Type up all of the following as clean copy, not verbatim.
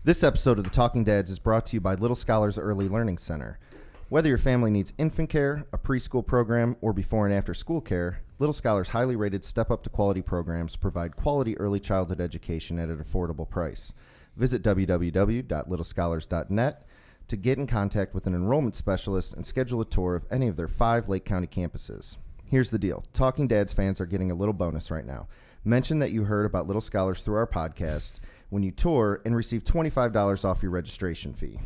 This episode of The Talking Dads is brought to you by Little Scholars Early Learning Center. Whether your family needs infant care, a preschool program, or before and after school care, Little Scholars' highly rated Step Up to Quality programs provide quality early childhood education at an affordable price. Visit www.littlescholars.net to get in contact with an enrollment specialist and schedule a tour of any of their 5 Lake County campuses. Here's the deal. Talking Dads fans are getting a little bonus right now. Mention that you heard about Little Scholars through our podcast when you tour and receive $25 off your registration fee.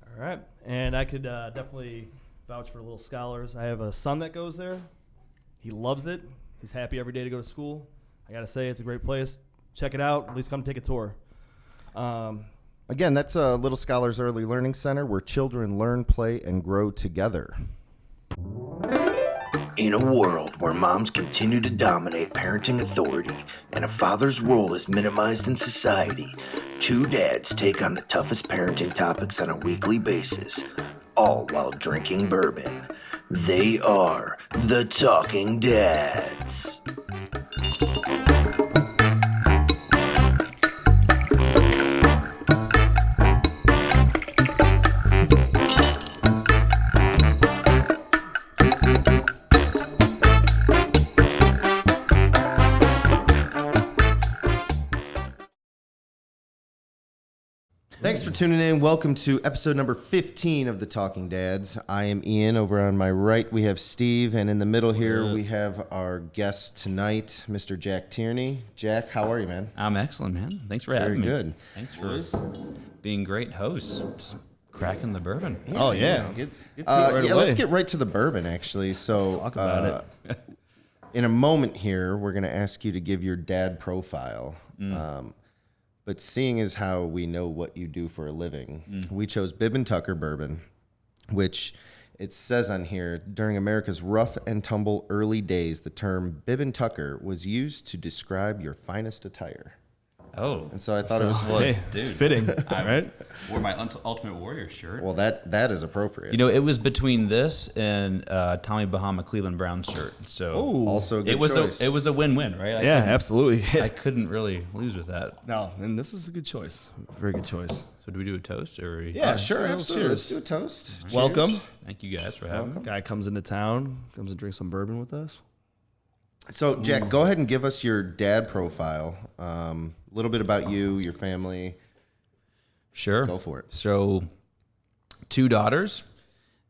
All right. And I could definitely vouch for Little Scholars. I have a son that goes there. He loves it. He's happy every day to go to school. I got to say, it's a great place. Check it out. At least come take a tour. Again, that's Little Scholars Early Learning Center, where children learn, play, and grow together. In a world where moms continue to dominate parenting authority and a father's role is minimized in society, 2 dads take on the toughest parenting topics on a weekly basis, all while drinking bourbon. They are the Talking Dads. Thanks for tuning in. Welcome to episode number 15 of The Talking Dads. I am Ian. Over on my right, we have Steve. And in the middle here, we have our guest tonight, Mr. Jack Tiernay. Jack, how are you, man? I'm excellent, man. Thanks for having me. Very good. Thanks for being great hosts. Just cracking the bourbon. Oh, yeah. Get to it right away. Let's get right to the bourbon, actually. So, Let's talk about it. In a moment here, we're going to ask you to give your dad profile. But seeing as how we know what you do for a living, we chose Bibb and Tucker bourbon, which it says on here, during America's rough and tumble early days, the term Bibb and Tucker was used to describe your finest attire. Oh. And so I thought it was Hey, dude. it's fitting, right? Wore my Ultimate Warrior shirt. Well, that is appropriate. You know, it was between this and Tommy Bahama Cleveland Browns shirt. So Also a good it was choice. it was a win-win, right? Absolutely. I couldn't really lose with that. No, and this is a good choice. Very good choice. So do we do a toast or? Yeah, sure, so absolutely. Let's cheers. do a toast. Cheers. Welcome. Thank you guys for having me. Guy comes into town, comes and drinks some bourbon with us. So, Jack, go ahead and give us your dad profile. A little bit about you, your family. Sure. Go for it. So 2 daughters,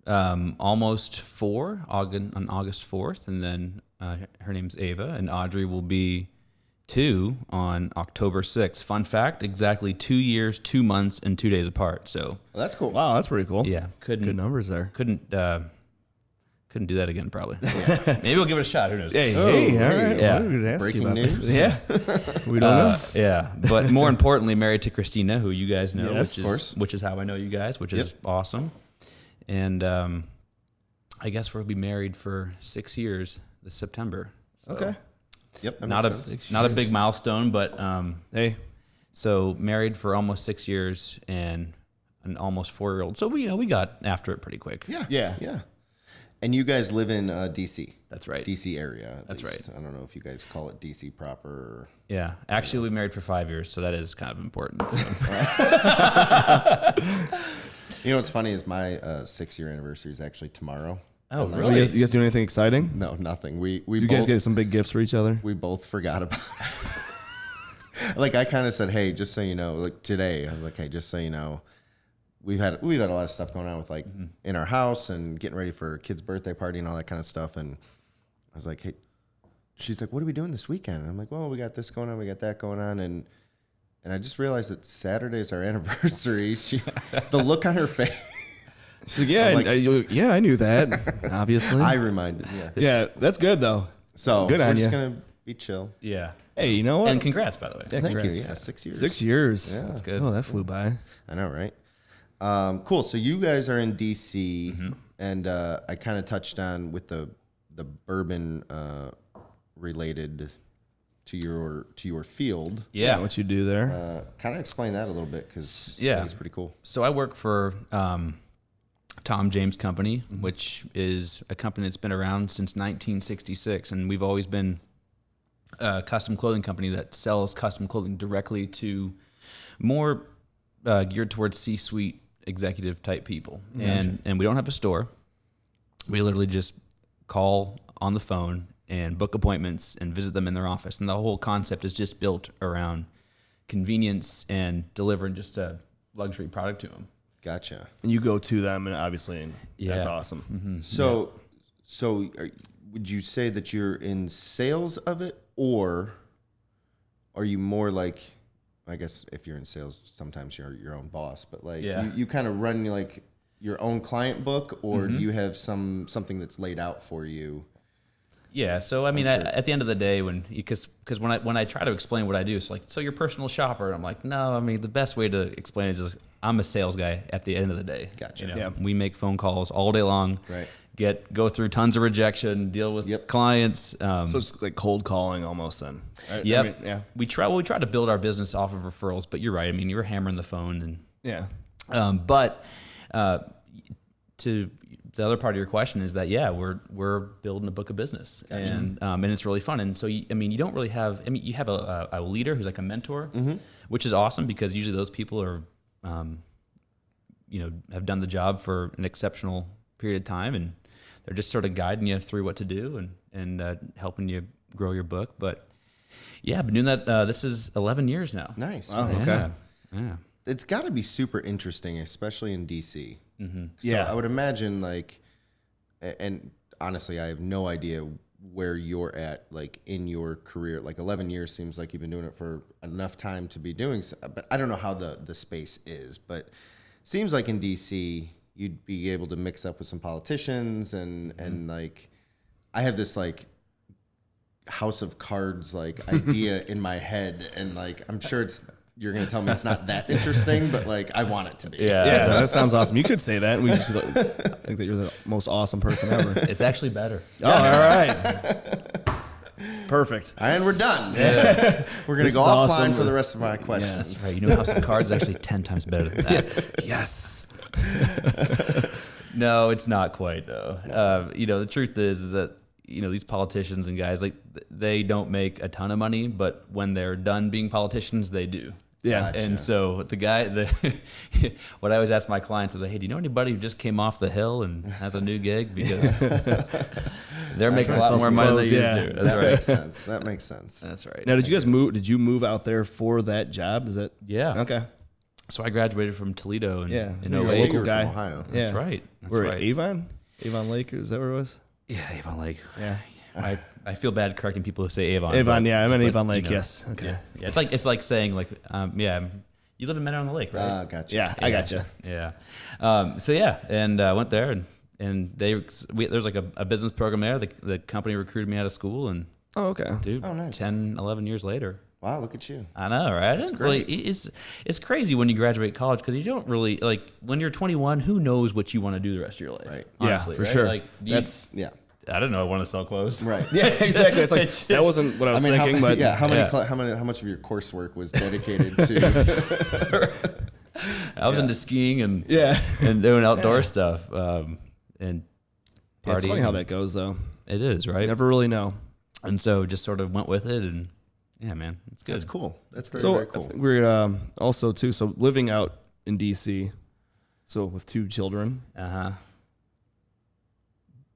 almost 4 on August 4th, and then her name's Ava, and Audrey will be 2 on October 6th. Fun fact, exactly 2 years, 2 months, and 2 days apart. So Well, that's cool. Wow, that's pretty cool. yeah, Good numbers there. couldn't do that again probably. Maybe we'll give it a shot. Who knows? Hey, Oh, all hey, right. yeah. Well, we could ask you Breaking about news. that. Yeah. We don't know. Yeah, but more importantly, married to Christina, who you guys know, Yes, of course. which is how I know you guys, which is awesome. And I guess we'll be married for 6 years this September. So Okay. Yep. that Not makes sense. a big milestone, but Hey. so married for almost 6 years and an almost 4-year-old. So we got after it pretty quick. Yeah. Yeah. Yeah. And you guys live in D.C. That's right. D.C. area. At That's least. I don't know if you guys call it D.C. proper. Or... Yeah, actually, we married for 5 years, so that is kind of important. So. You know what's funny is my 6-year anniversary is actually tomorrow. Oh, And, really? You guys doing anything exciting? No, nothing. We Do you both, guys get some big gifts for each other? we both forgot about it. Like, I kind of said, hey, just so you know, like today, I was like, hey, just so you know, we've had a lot of stuff going on with like in our house and getting ready for a kid's birthday party and all that kind of stuff. And I was like, hey, she's like, what are we doing this weekend? And I'm like, well, we got this going on, we got that going on. And I just realized that Saturday's our anniversary. The look on her face. She's like, yeah, like- I knew that. Obviously. I reminded, yeah. Yeah, that's good though. So Good we're on just ya. going to be chill. Yeah. Hey, you know what? And congrats, by the way. Yeah, Thank congrats. you. Yeah, 6 years. 6 years. Yeah. That's good. Oh, that flew by. I know, right? Cool. So you guys are in DC, and I kind of touched on with the bourbon related to your field. Yeah. What you do there? Kind of explain that a little bit because Yeah. it's pretty cool. So I work for Tom James Company, which is a company that's been around since 1966, and we've always been a custom clothing company that sells custom clothing directly to more geared towards C-suite executive type people. And we don't have a store. We literally just call on the phone and book appointments and visit them in their office. And the whole concept is just built around convenience and delivering just a luxury product to them. Gotcha. And you go to them, and obviously, that's Yeah. awesome. Mm-hmm. So would you say that you're in sales of it, or are you more like, I guess if you're in sales, sometimes you're your own boss, but like you kind of run like your own client book, or do you have something that's laid out for you? Yeah, so I mean, at the end of the day, because when I try to explain what I do, it's like, so you're a personal shopper. I'm like, no, I mean, the best way to explain it is I'm a sales guy at the end of the day. Gotcha. You know? Yeah. We make phone calls all day long. Right. Go through tons of rejection, deal with clients. So it's like cold calling almost then. Right? Yep. I mean, yeah. We try to build our business off of referrals, but you're right. I mean, you're hammering the phone and Yeah. But to the other part of your question is that we're building a book of business, and it's really fun. And so you don't really have. I mean, you have a leader who's like a mentor, which is awesome because usually those people are, have done the job for an exceptional period of time, and they're just sort of guiding you through what to do and helping you grow your book. But yeah, I've been doing that. This is 11 years now. Nice. Wow, Nice. okay. Yeah. It's got to be super interesting, especially in DC. Mm-hmm. So Yeah. I would imagine and honestly, I have no idea where you're at, like in your career. Like 11 years seems like you've been doing it for enough time to be doing so, but I don't know how the space is, but seems like in DC, you'd be able to mix up with some politicians and like, I have this like House of Cards, like idea in my head. And like, I'm sure you're going to tell me it's not that interesting, but like I want it to be. Yeah, that sounds awesome. You could say that. And we just think that you're the most awesome person ever. It's actually better. Oh, all right. Perfect. And we're done. We're going to go offline awesome. for the rest of my questions. That's right. You know, House of Cards is actually 10 times better than that. Yes. No, it's not quite though. The truth is that these politicians and guys, like they don't make a ton of money, but when they're done being politicians, they do. Yeah. Gotcha. And so what I always ask my clients is, hey, do you know anybody who just came off the hill and has a new gig? Because they're making a lot more money than they used to. That's That right. makes sense. That makes sense. That's right. Now, did you guys move? Did you move out there for that job? Is that? Yeah. Okay. So I graduated from Toledo in Yeah. in You're a 08. local You're guy. from Ohio. Yeah. That's right. That's We're right. at Avon? Avon Lake? Is that where it was? Yeah, Avon Lake. Yeah. I feel bad correcting people who say Avon. Avon, but- yeah. I'm in but, Avon Lake, you know, yes. Okay. Yeah, it's like saying you live in Mentor on the Lake, right? Gotcha. Yeah, I gotcha. Yeah. And I went there and there's like a business program there. The company recruited me out of school and Oh, okay. dude, Oh, nice. 10, 11 years later. Wow, look at you. I know, right? That's great. It's crazy when you graduate college because you don't really like when you're 21. Who knows what you want to do the rest of your life? Right. Honestly, Yeah, for right? sure. Like Yeah. I don't know. I want to sell clothes. Right. Yeah, exactly. It's like It's that just- wasn't what I was how thinking, but how Yeah. how much of your coursework was dedicated to? I was into skiing and yeah. and doing outdoor stuff and partying. Yeah, it's funny how that goes, though. It is, right? You never really know. And so just sort of went with it, and yeah, man, it's good. That's cool. That's very So very cool. we're also too. So living out in DC, so with 2 children,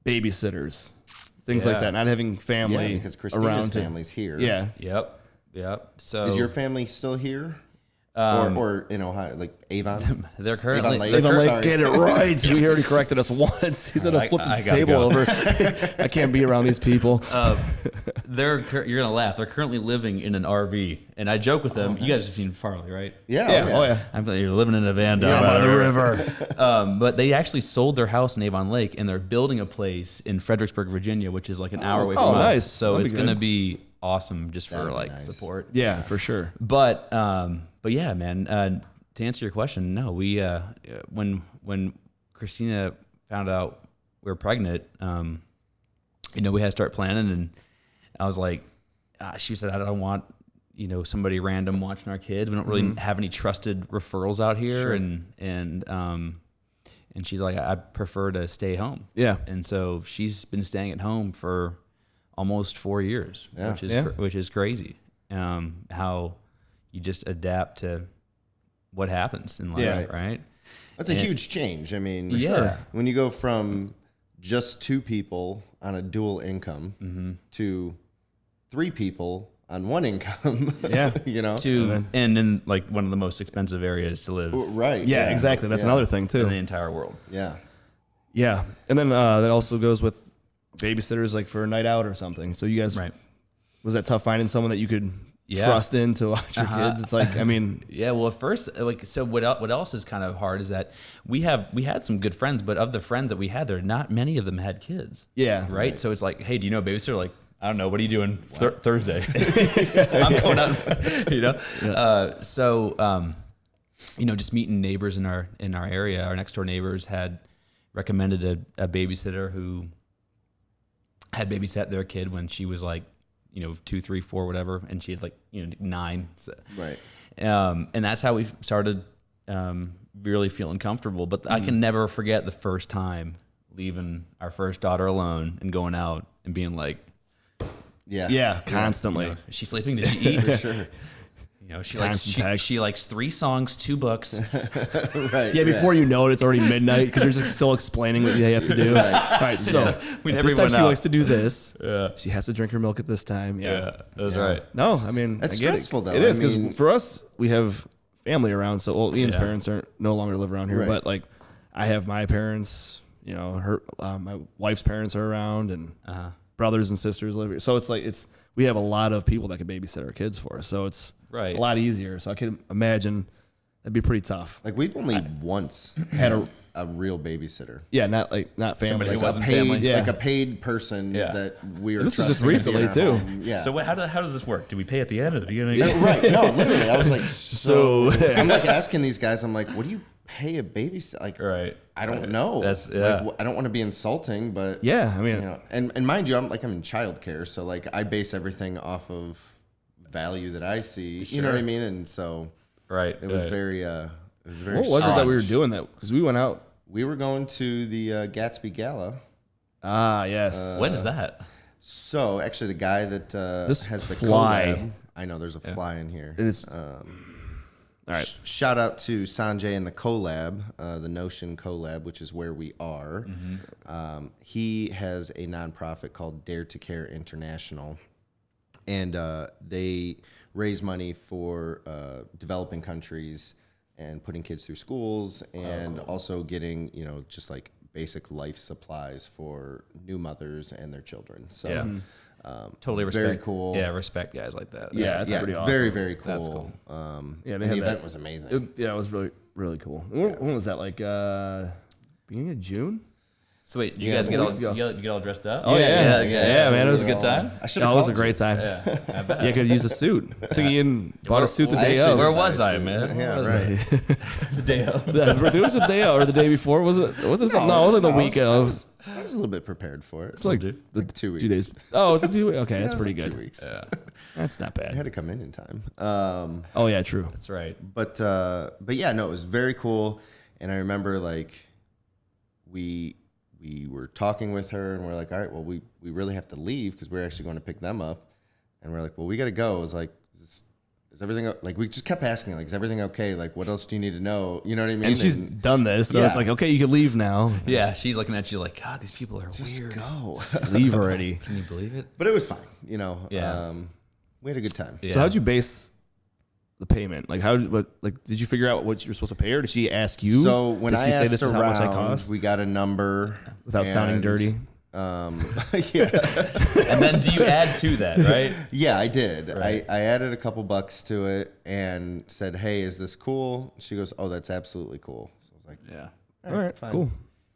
babysitters, things like Yeah. that. Not having family Yeah, because Christina's around. family's here. Yeah. Yep. So Is your family still here? Um, or in Ohio, like Avon? they're currently Lake? they're Avon cur- Lake, Sorry. get it right. He already corrected us once. He said, "I flipped I the gotta table go. over. I can't be around these people." you're gonna laugh. They're currently living in an RV, and I joke with them. You guys have seen Farley, right? Yeah. Yeah. Oh yeah. I'm you're living in a van down Yeah, by the the river. But they actually sold their house in Avon Lake, and they're building a place in Fredericksburg, Virginia, which is like an hour away from us. nice. So That'd it's be gonna good. be awesome just for That'd be like nice. support. Yeah, for sure. But yeah, man. To answer your question, no. We when Christina found out we were pregnant, we had to start planning, and I was like, she said, I don't want somebody random watching our kids. We don't really have any trusted referrals out here, Sure. and she's like, I prefer to stay home. Yeah. And so she's been staying at home for almost 4 years, Yeah. which is Yeah. which is crazy. How you just adapt to what happens in life, Yeah. right? That's a huge change. I mean, Yeah. when you go from just 2 people on a dual income to 3 people on one income, you know, And in like one of the most expensive areas to live right? Yeah, exactly. That's another thing in too. the entire world. Yeah, Yeah, and then that also goes with babysitters, like for a night out or something. So you guys, was that tough finding someone that you could trust in to watch your kids? It's like, I mean, Yeah, well, at first, like, so what else is kind of hard is that we had some good friends, but of the friends that we had there, not many of them had kids. yeah, Right? So it's like, hey, do you know a babysitter? Like, I don't know. What are you doing Thursday? I'm going out, you know? You know, just meeting neighbors in our area, our next door neighbors had recommended a babysitter who had babysat their kid when she was like, you know, 2, 3, 4, whatever. And she had like, you know, 9. So, right. and that's how we started really feeling comfortable. But I can never forget the first time leaving our first daughter alone and going out and being like, yeah, constantly. you know, is she sleeping? Did she eat? For sure. You know, she Constant likes 3 songs, 2 books. Right. Yeah, before you know it, it's already midnight because you're just still explaining what you have to do. All right, so We at never this time went she out. likes to do this. Yeah. She has to drink her milk at this time. Yeah. That's right. No, I mean, That's I get stressful, it. though. It is I because mean- for us, we have family around. So Ian's parents aren't no longer live around here, Right. but like I have my parents. You know, her my wife's parents are around, and brothers and sisters live here. So it's like we have a lot of people that can babysit our kids for us. So it's Right. a lot easier. So I can imagine that'd be pretty tough. Like we've only once had a real babysitter. Yeah, not family. Somebody who Like wasn't a paid, family. Yeah. like a paid person Yeah. that we were. This was just trusting to be in recently, our too. home. Yeah. So how does this work? Do we pay at the end or the beginning? Right. No, literally. I was like, So- I'm like asking these guys. I'm like, what do you pay a babysitter? Like, Right. I don't know. That's- Like, I don't want to be insulting, but Yeah, I mean, you know, and mind you, I'm in childcare, so like I base everything off of value that I see. You know what I mean? And so Right. it was very. It was very. what was it that we were strange. doing that? Because we went out. We were going to the Gatsby Gala. Ah, yes. When is that? So actually, the guy that This has the fly. collab, I know there's a fly in here. It is. All right. Shout out to Sanjay and the collab, the Notion collab, which is where we are. He has a nonprofit called Dare to Care International, and they raise money for developing countries and putting kids through schools, and also getting, you know, just like basic life supplies for new mothers and their children. So Yeah. Totally respect. very cool. Yeah, respect guys like that. yeah, that's yeah, pretty awesome. very, very cool. That's cool. Yeah, they and had the that. event was amazing. It was really, really cool. When was that? Like beginning of June? So wait, you Yeah, guys get all weeks ago. you get all dressed up? Oh, yeah. Yeah, man, it was a good time. I should Oh, have it was a great time. Yeah, I bet. Yeah, I could use a suit. I think Ian bought a suit the day actually- of. Where was I, man? Yeah, Where was right. I? The day of. It was the day of, or the day before. Was it? Was it something? No, it was like the week of. I was a little bit prepared for it. It's like dude. the 2 weeks. 2 days. Oh, it's a 2 weeks. Okay, Yeah, that's it was pretty like good. 2 weeks. Yeah, That's not I had bad. to come in time. Oh yeah, true. that's right. But yeah, no, it was very cool. And I remember like we were talking with her, and we're like, all right, well, we really have to leave because we're actually going to pick them up. And we're like, well, we got to go. It was like, is everything like, we just kept asking, like, is everything okay? Like, what else do you need to know? You know what I mean? And she's done this, so it's Yeah. like, okay, you can leave now. Yeah, she's looking at you like, God, these people are just weird. go. Leave already. Can you believe it? But it was fine, you know. Yeah. We had a good time. Yeah. So how'd you base the payment? Like did you figure out what you were supposed to pay her? Did she ask you? So when did I she say asked this is how much I around, cost? we got a number Without sounding and, dirty. Yeah. And then do you add to that, right? Yeah, I did. Right. I added a couple bucks to it and said, "Hey, is this cool?" She goes, "Oh, that's absolutely cool." So I was like, Yeah. All right, fine. cool.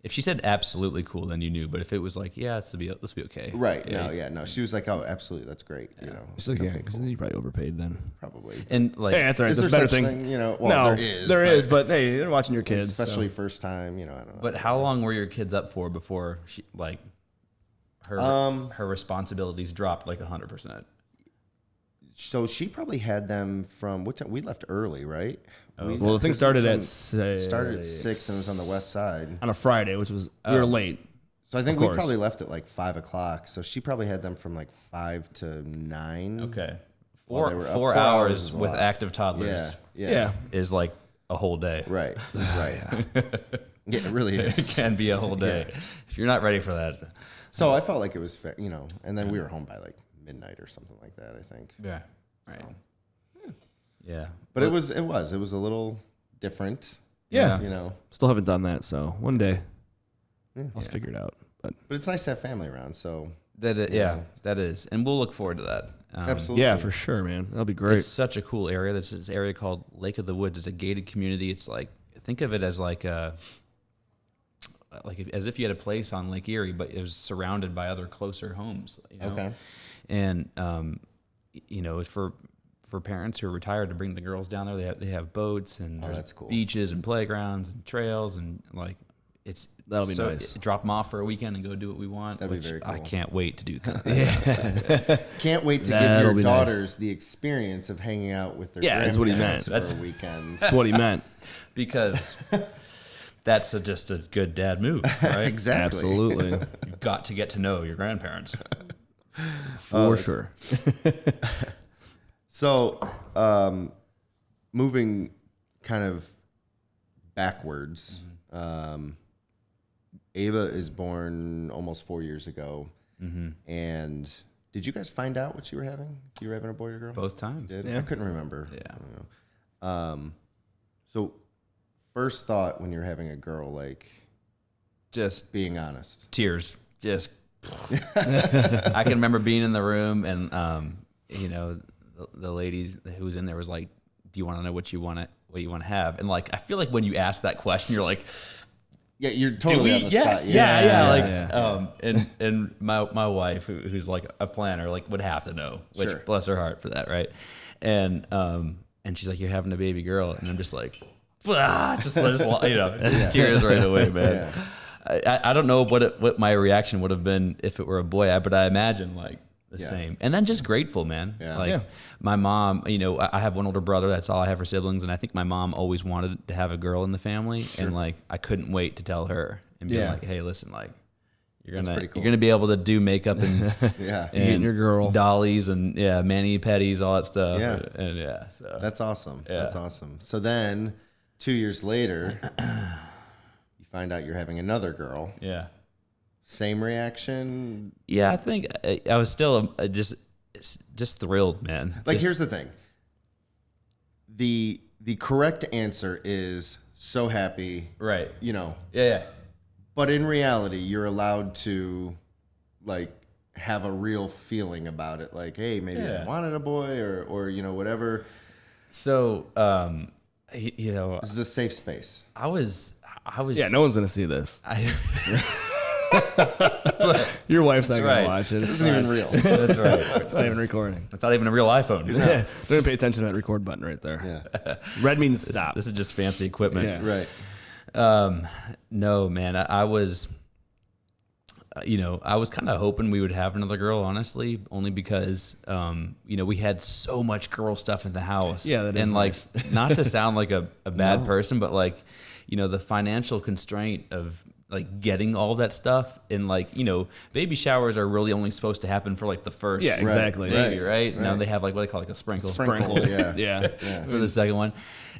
If she said absolutely cool, then you knew. But if it was like, yeah, this will be okay. "Right, no." She was like, "Oh, absolutely, that's great." You know, She's like, yeah, okay, because cool. then you probably overpaid then. Probably. And like, Hey, that's all right. Is That's a there better such thing. You know, well, No, there is. but hey, they're watching your kids, especially so. first time. You know, I don't know. but how long were your kids up for before she like her responsibilities dropped like 100%? So she probably had them from what time? We left early, right? Well, the thing started at started at 6 and it was on the west side. on a Friday, which was we were late. So I think Of we course. probably left at like 5 o'clock. So she probably had them from like 5 to 9. Okay. While they were up. 4 4 hours hours is a with lot. active toddlers Yeah. Yeah. is like a whole day. Right. Right. Yeah, it really is. It can be a whole day if you're not ready for that. So I felt like it was fair, and then we were home by like midnight or something like that, I think. Yeah. Right. Yeah. But it was a little different. Yeah. Still haven't done that, so one day I'll figure it out. But it's nice to have family around, so. That is. And we'll look forward to that. Absolutely. Yeah, for sure, man. That'll be great. It's such a cool area. There's this area called Lake of the Woods. It's a gated community. It's like, think of it as like as if you had a place on Lake Erie, but it was surrounded by other closer homes. Okay. And for parents who are retired to bring the girls down there, they have boats and that's cool. beaches and playgrounds and trails and like that'll be nice. Drop them off for a weekend and go do what we want. That'd be very cool. I can't wait to do that. Can't wait to give your daughters the experience of hanging out with their that's what he meant. for a weekend. That's what he meant. Because that's just a good dad move, right? Exactly. Absolutely. You've got to get to know your grandparents. For sure. So, moving kind of backwards, Ava is born almost 4 years ago. Mm-hmm. And did you guys find out what you were having? You were having a boy or a girl? Both times. Did? Yeah. I couldn't remember. Yeah. I don't know. So, first thought when you're having a girl, like, Just being honest. tears. Just. I can remember being in the room and, the lady who was in there was like, "Do you want to know what you want to have?" And like, I feel like when you ask that question, you're like, Yeah, you're totally on the yes, spot. yeah. And my wife, who's like a planner, like would have to know, which Sure. bless her heart for that, right? And she's like, "You're having a baby girl," and I'm just like, just tears right away, man. Yeah. I don't know what my reaction would have been if it were a boy, but I imagine like the same. And then just grateful, man. Yeah. Like my mom, I have one older brother. That's all I have for siblings. And I think my mom always wanted to have a girl in the family. Sure. And like, I couldn't wait to tell her and be like, "Hey, listen, like you're gonna be able to do makeup and and your girl dollies and mani pedis, all that stuff." Yeah. And so That's awesome. Yeah. That's awesome. So then 2 years later, you find out you're having another girl. yeah. Same reaction? Yeah, I think I was still just thrilled, man. Like, here's the thing. The correct answer is so happy. Right. Yeah. But in reality, you're allowed to, like, have a real feeling about it. Like, hey, maybe I wanted a boy or whatever. So, This is a safe space. I was. Yeah, no one's gonna see this. Your wife's not That's gonna right. watch it. This isn't even real. That's right. It's not even recording. It's not even a real iPhone. Yeah, don't pay attention to that record button right there. Yeah. Red means stop. This is just fancy equipment. Yeah. Right. No, man. I was. I was kind of hoping we would have another girl, honestly, only because, we had so much girl stuff in the house. Yeah, that is and nice. like, not to sound like a bad person, but like, the financial constraint of like getting all that stuff and like, baby showers are really only supposed to happen for like the first exactly. baby, right? Now they have like what they call like a sprinkle. Yeah. Yeah. For the second one.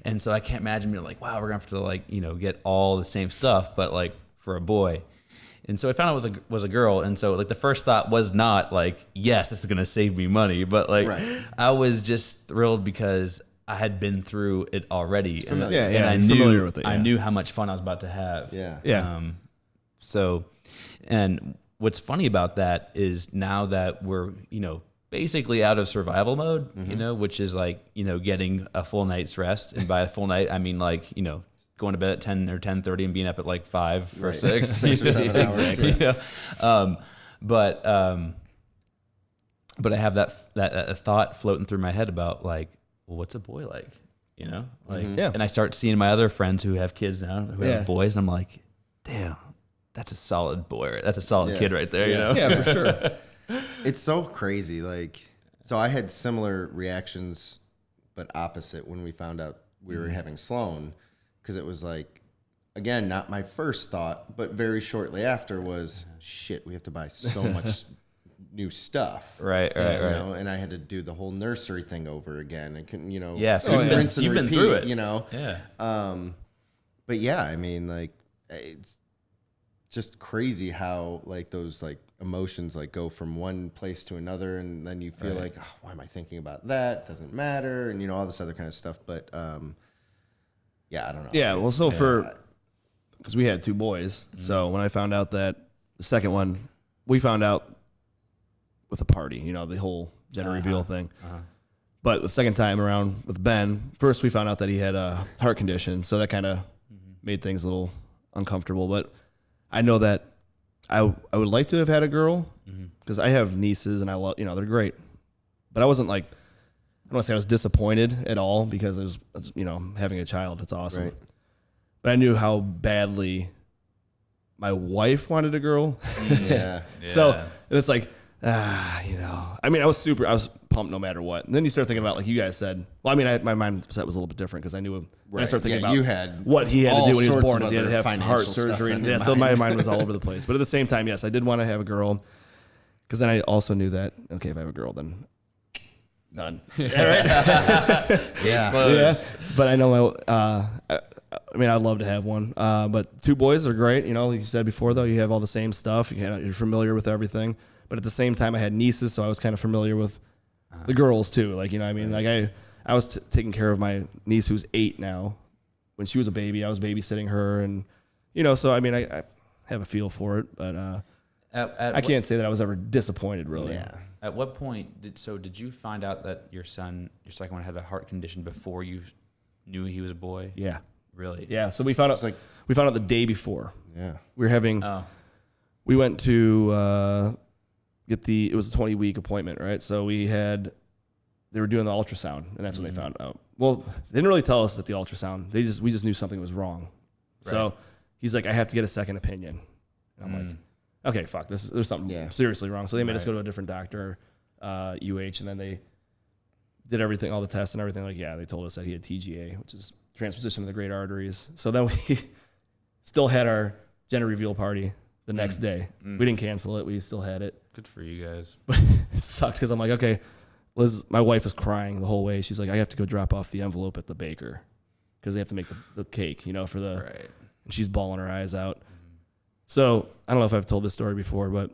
And so I can't imagine being like, wow, we're gonna have to like, get all the same stuff, but like for a boy. And so I found out it was a girl. And so like the first thought was not like, yes, this is gonna save me money, but like I was just thrilled because I had been through it already. And I familiar with it, I knew how much fun I was about to have. Yeah. So, and what's funny about that is now that we're, basically out of survival mode, which is like, getting a full night's rest. And by a full night, I mean like, going to bed at 10 or 10:30 and being up at like 5 or 6. 6 or 7 hours. Exactly. Yeah. But I have that thought floating through my head about like, well, what's a boy like? And I start seeing my other friends who have kids now who have boys, and I'm like, damn, that's a solid boy. That's a solid kid right there. Yeah, for sure. It's so crazy. Like, so I had similar reactions, but opposite when we found out we were having Sloan, because it was like, again, not my first thought, but very shortly after was, shit, we have to buy so much new stuff. Right. You know, and I had to do the whole nursery thing over again. And couldn't, you know, So rinse and you've repeat, been through it. you know. Yeah. But yeah, I mean, like, it's just crazy how like those like emotions like go from one place to another, and then you feel like, oh, why am I thinking about that? Doesn't matter, and you know, all this other kind of stuff. But yeah, I don't know. Yeah, well, so because we had 2 boys, so when I found out that the second one, we found out with a party, you know, the whole gender reveal thing. But the second time around with Ben, first we found out that he had a heart condition, so that kind of made things a little uncomfortable. But I know that I would like to have had a girl because I have nieces and I love, you know, they're great. But I wasn't like, I don't want to say I was disappointed at all because it was, you know, having a child, it's awesome. Right. But I knew how badly my wife wanted a girl. Yeah. So it's like, you know, I mean, I was pumped no matter what. And then you start thinking about, like you guys said, well, I mean, my mindset was a little bit different because I knew when I started thinking about you had what he had to do when he was born, is he had to have financial heart stuff surgery. on And, your so my mind. mind was all over the place. But at the same time, yes, I did want to have a girl because then I also knew that, okay, if I have a girl, then none. Yeah. But I know I mean, I'd love to have one. But 2 boys are great. You know, like you said before, though, you have all the same stuff. You're familiar with everything. But at the same time, I had nieces, so I was kind of familiar with the girls, too. Like, you know what I mean? Like, I was taking care of my niece who's 8 now. When she was a baby, I was babysitting her. And, you know, so, I mean, I have a feel for it. But I can't say that I was ever disappointed, really. Yeah. At what point did you find out that your second one, had a heart condition before you knew he was a boy? Yeah. Really? Yeah. So we found out the day before. Yeah. We were having. We went to it was a 20-week appointment, right? So they were doing the ultrasound, and that's when they found out. Well, they didn't really tell us at the ultrasound. We just knew something was wrong. Right. So he's like, I have to get a second opinion. And I'm like, okay, fuck, there's something seriously wrong. So they made us go to a different doctor, UH, and then they did everything, all the tests and everything. Like, yeah, they told us that he had TGA, which is transposition of the great arteries. So then we still had our gender reveal party the next day. We didn't cancel it. We still had it. Good for you guys. But it sucked because I'm like, okay, Liz, my wife was crying the whole way. She's like, I have to go drop off the envelope at the baker because they have to make the cake, you know, for the, right. And she's bawling her eyes out. So I don't know if I've told this story before, but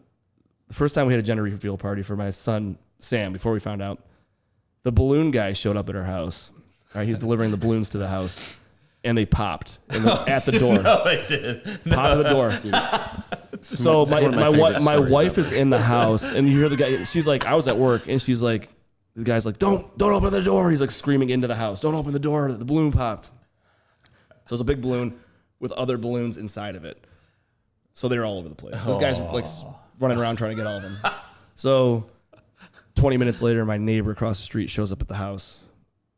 the first time we had a gender reveal party for my son, Sam, before we found out, the balloon guy showed up at our house. Right, he's delivering the balloons to the house, and they popped at the door. No, they did. Pop at the door. Dude. So my wife is in the house, and you hear the guy. She's like, I was at work, and she's like, the guy's like, don't open the door. He's like screaming into the house, don't open the door. The balloon popped. So it's a big balloon with other balloons inside of it. So they're all over the place. This guy's like running around trying to get all of them. So 20 minutes later, my neighbor across the street shows up at the house.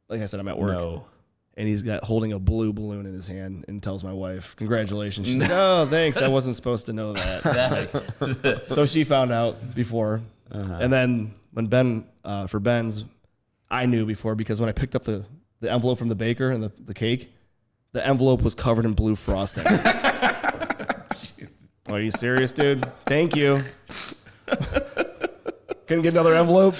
Like I said, I'm at work. No. And he's holding a blue balloon in his hand and tells my wife, congratulations. She's like, oh, thanks. I wasn't supposed to know that. So she found out before. And then when for Ben's, I knew before because when I picked up the envelope from the baker and the cake, the envelope was covered in blue frosting. Are you serious, dude? Thank you. Couldn't get another envelope?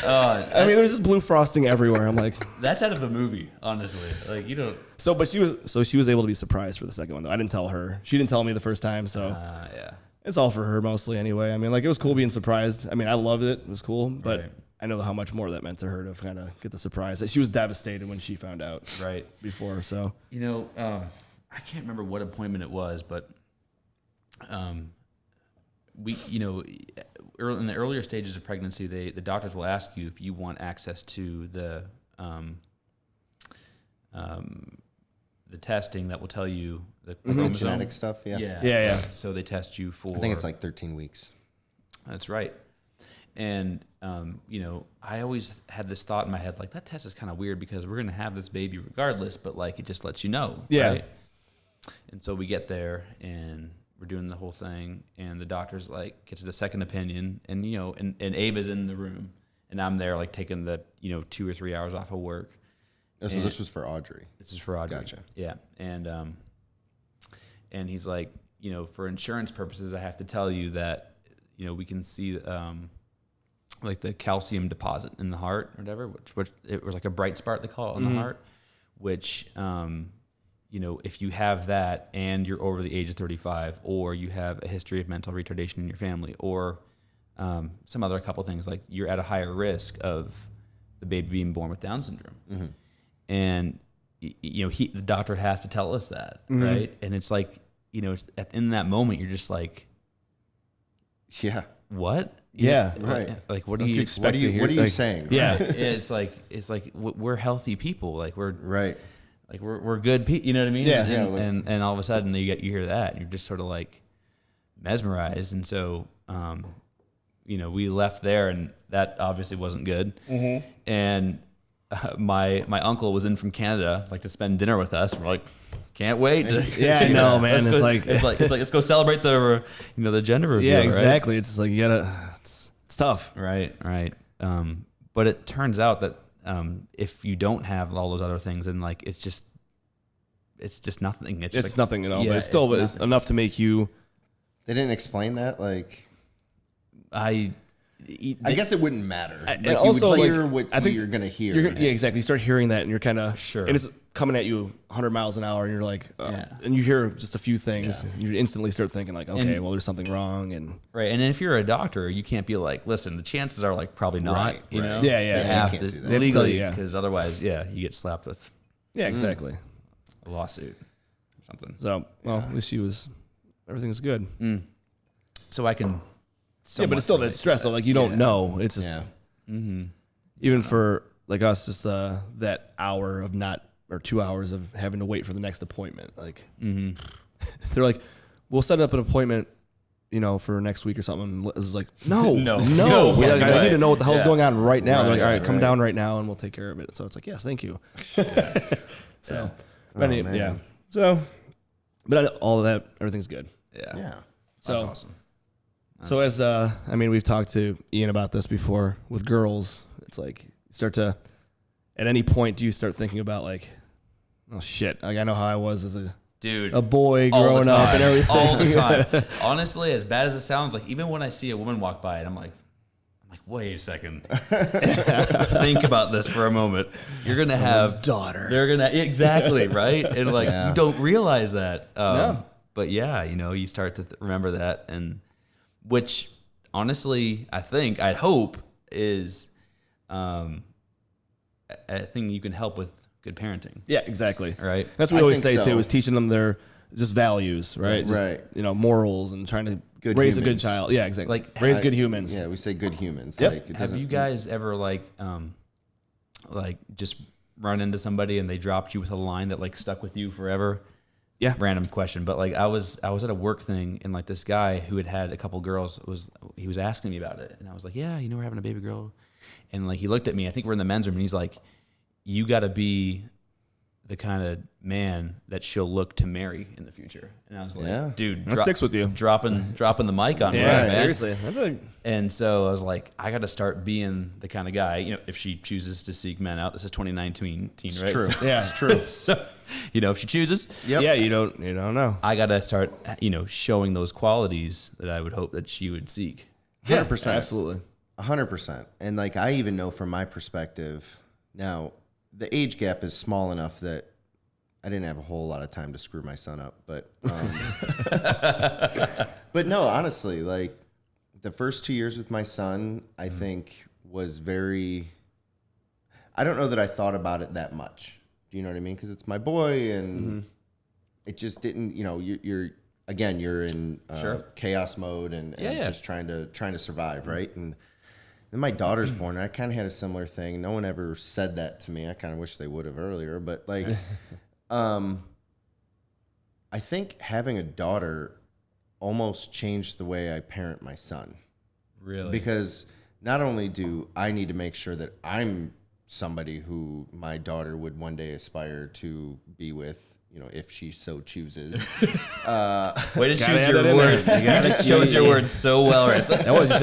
I mean, there's just blue frosting everywhere. I'm like, that's out of the movie, honestly. Like, you don't. But she was able to be surprised for the second one though. I didn't tell her. She didn't tell me the first time, so yeah. It's all for her mostly anyway. I mean, like it was cool being surprised. I mean, I loved it. It was cool, but Right. I know how much more that meant to her to kind of get the surprise. That she was devastated when she found out. Right. Before, so. You know, I can't remember what appointment it was, but we, you know, in the earlier stages of pregnancy, the doctors will ask you if you want access to the testing that will tell you the chromosome. Genetic stuff, yeah. Yeah. So they test you for. I think it's like 13 weeks. That's right. And, you know, I always had this thought in my head, like, that test is kind of weird because we're going to have this baby regardless, but, like, it just lets you know. Yeah. Right? And so we get there, and we're doing the whole thing, and the doctor's, like, gets a second opinion, and, you know, and Ava's in the room, and I'm there, like, taking the, 2 or 3 hours off of work. So this was for Audrey. This is for Audrey. Gotcha. Yeah. And he's like, for insurance purposes, I have to tell you that, we can see like the calcium deposit in the heart or whatever, which it was like a bright spot they call it in the heart, which if you have that and you're over the age of 35, or you have a history of mental retardation in your family, or some other couple things, like you're at a higher risk of the baby being born with Down syndrome. And the doctor has to tell us that, right? And it's like, in that moment you're just like, yeah, what? Yeah, right. Like, what do you expect to hear? What are you saying? Yeah, it's like we're healthy people, like we're right, like we're good people, you know what I mean? Yeah. And all of a sudden you hear that, and you're just sort of like mesmerized. And so we left there, and that obviously wasn't good. And my uncle was in from Canada, like to spend dinner with us. We're like, can't wait. Yeah, I know, man. It's like let's go celebrate the the gender reveal. Yeah, exactly. Right? It's like you gotta. It's tough. Right. But it turns out that if you don't have all those other things, and like it's just nothing. It's like, nothing at all. Yeah, but it's still it's enough to make you. They didn't explain that. Like, I guess it wouldn't matter. And Like, also, you would hear like, what I think you're gonna hear. Yeah, exactly. You start hearing that, and you're kind of Sure. and it's coming at you 100 miles an hour, and you're like, and you hear just a few things, and you instantly start thinking like, okay, well, there's something wrong, and right. And if you're a doctor, you can't be like, listen, the chances are like probably not. Right, you right. know, Yeah, You you have can't to do that. Legally, yeah. because otherwise, you get slapped with yeah, exactly. a lawsuit or something. So, well, at least everything's good. So I can. Yeah, but somewhat it's still relate that to stress. So, like, you don't know. It's just Yeah. even for like us, just that hour of not or 2 hours of having to wait for the next appointment. Like, they're like, we'll set up an appointment, for next week or something. It's like, no. No. Like, I Right. need to know what the hell's Yeah. going on right now. They're like, all right, come right. down right now, and we'll take care of it. So it's like, yes, thank you. So, but man. yeah. So, but all of that, everything's good. Yeah. Yeah. That's So awesome. So as we've talked to Ian about this before with girls. It's like you start to, at any point, do you start thinking about like, oh shit, like I know how I was as a boy all the growing up time, and everything. all the time. Honestly, as bad as it sounds, like even when I see a woman walk by, and I'm like, wait a second, think about this for a moment. You're gonna Someone's have daughter. They're gonna exactly right, and like you don't realize that. No. But yeah, you start to remember that, and which honestly, I'd hope is a thing you can help with good parenting. Yeah, exactly. Right. That's what we I always think say so. too, is teaching them their just values, right? Just, Right. morals and trying to Good raise a good humans. child. Yeah, exactly. Like, raise good humans. Yeah, we say good humans. Yep. Like, it Have doesn't- you guys ever like just run into somebody and they dropped you with a line that like stuck with you forever? Yeah. Random question, but like I was at a work thing, and like this guy who had a couple girls was asking me about it, and I was like, yeah, we're having a baby girl, and like he looked at me. I think we're in the men's room, and he's like, you got to be the kind of man that she'll look to marry in the future. And I was like, Yeah. dude, That sticks with you. dropping the mic on me, Yeah, man. seriously. That's a And so I was like, I got to start being the kind of guy, if she chooses to seek men out. This is 2019, right? true. So, yeah, it's true. so, if she chooses, Yep. Yeah, you don't know. I got to start, showing those qualities that I would hope that she would seek. 100%. Absolutely. 100%. And like, I even know from my perspective, now the age gap is small enough that I didn't have a whole lot of time to screw my son up, but but no, honestly, like the first 2 years with my son, I think was very, I don't know that I thought about it that much. Do you know what I mean? Because it's my boy, and it just didn't, you're in Sure. chaos mode and Yeah. just trying to survive, right? And then my daughter's born, and I kind of had a similar thing. No one ever said that to me. I kind of wish they would have earlier, but like, I think having a daughter almost changed the way I parent my son. Really? Because not only do I need to make sure that I'm somebody who my daughter would one day aspire to be with, if she so chooses. Way to Gotta choose add your that in words. there. You just chose your words so well right there. That was just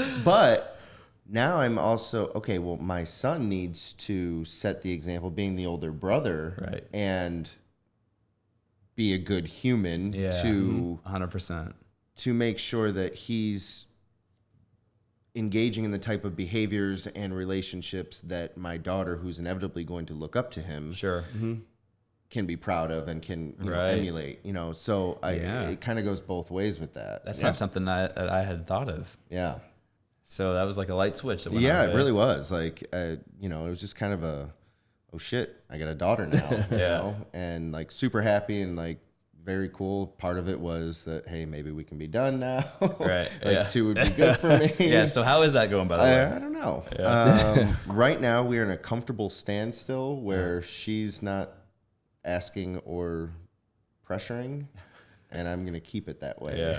it. But now I'm also, okay, well, my son needs to set the example, being the older brother, Right. and be a good human Yeah. to 100%. to make sure that he's engaging in the type of behaviors and relationships that my daughter, who's inevitably going to look up to him, Sure. can be proud of and can you know, Right. emulate. You know, so it kind of goes both ways with that. That's not something I had thought of. Yeah. So that was like a light switch. That went Yeah, on, it really was. Like, you know, it was just kind of a, oh shit, I got a daughter now. You know? And like super happy and like very cool. Part of it was that, hey, maybe we can be done now. Right. Like 2 would be good for me. Yeah. So how is that going, by the way? I don't know. Right now we are in a comfortable standstill where she's not asking or pressuring, and I'm going to keep it that way. Yeah.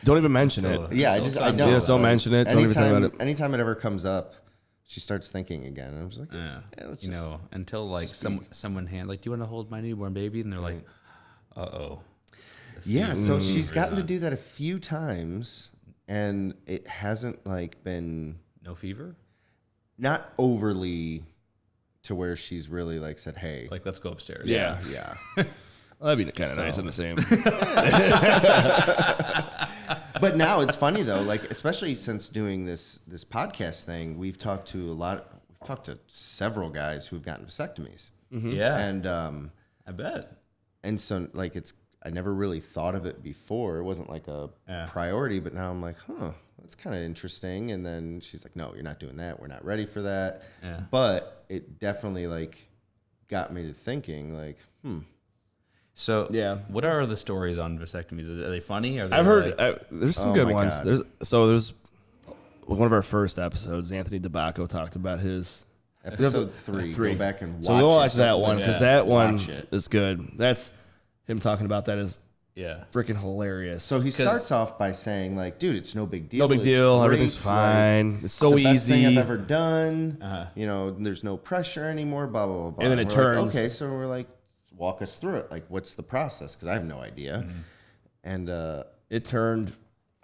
Don't even mention it. Yeah, I don't. Just don't mention it. Don't even think about it. Anytime it ever comes up, she starts thinking again. And I'm just like, let's You just- know, until like someone like, do you want to hold my newborn baby? And they're like, uh-oh. Yeah, so she's gotten to do that a few times, and it hasn't like been No fever? not overly to where she's really like said, hey, Like, let's go upstairs. Yeah. yeah. Well, that'd be kind of nice in the same. But now it's funny though, like especially since doing this podcast thing, we've talked to several guys who've gotten vasectomies, Yeah. and I bet. and so like I never really thought of it before. It wasn't like a priority, but now I'm like, that's kind of interesting. And then she's like, no, you're not doing that. We're not ready for that. Yeah. But it definitely like got me to thinking like, So, Yeah. what are the stories on vasectomies? Are they funny? Are they I've heard like- there's some Oh good my ones. God. There's one of our first episodes. Anthony DeBacco talked about his episode 3. Go back and watch So we'll it. watch that one because that one Watch it. is good. That's him talking about that is yeah. freaking hilarious. So he starts off by saying like, dude, it's no big deal. no big It's deal. great. Everything's fine. Like, it's so the best thing I've easy. ever done. You know, there's no pressure anymore, blah, blah, blah, blah. And then it we're like, turns- okay, so we're like, walk us through it. Like, what's the process? Because I have no idea. And, It turned.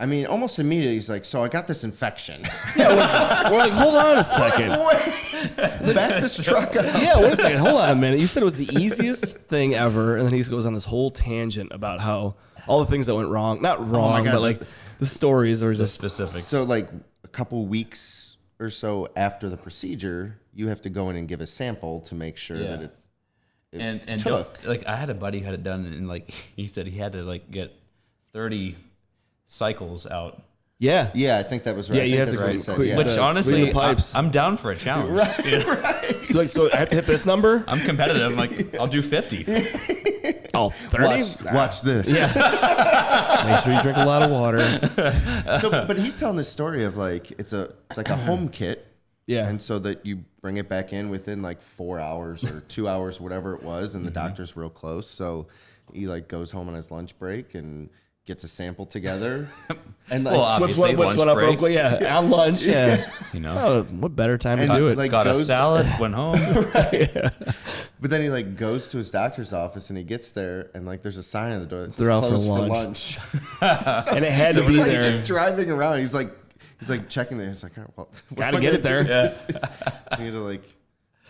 I mean, almost immediately, he's like, so I got this infection. We're like, hold on a second. Back this truck up. Yeah, wait a second. Hold on a minute. You said it was the easiest thing ever, and then he goes on this whole tangent about how all the things that went wrong. Not wrong, God, but like the stories are The just specifics. So, like, a couple weeks or so after the procedure, you have to go in and give a sample to make sure that it and took. like I had a buddy who had it done, and like he said he had to like get 30 cycles out. yeah. Yeah, I think that was right. Yeah, I you think have that's to what he go said, quick. yeah. Which Clean honestly, the pipes. I'm down for a challenge. Like, so I have to hit this number. I'm competitive. I'm like, I'll do 50. Oh, 30? Watch this. Make sure you drink a lot of water. So, but he's telling this story of like it's like a home kit, Yeah. and so that you bring it back in within like 4 hours or 2 hours, whatever it was, and the doctor's real close. So he like goes home on his lunch break and gets a sample together, and like Well, obviously, Whips lunch one up real break. quick. Yeah, on lunch. Yeah. You know, Oh, what better time to And, do it? like, got a goes- salad, went home. but then he like goes to his doctor's office and he gets there and like there's a sign on the door that says They're out for closed lunch. lunch. And it had So to be he's like there. just driving around. He's like checking there. He's like, oh, well, what Gotta am I get it gonna do there. with this? So you had to like,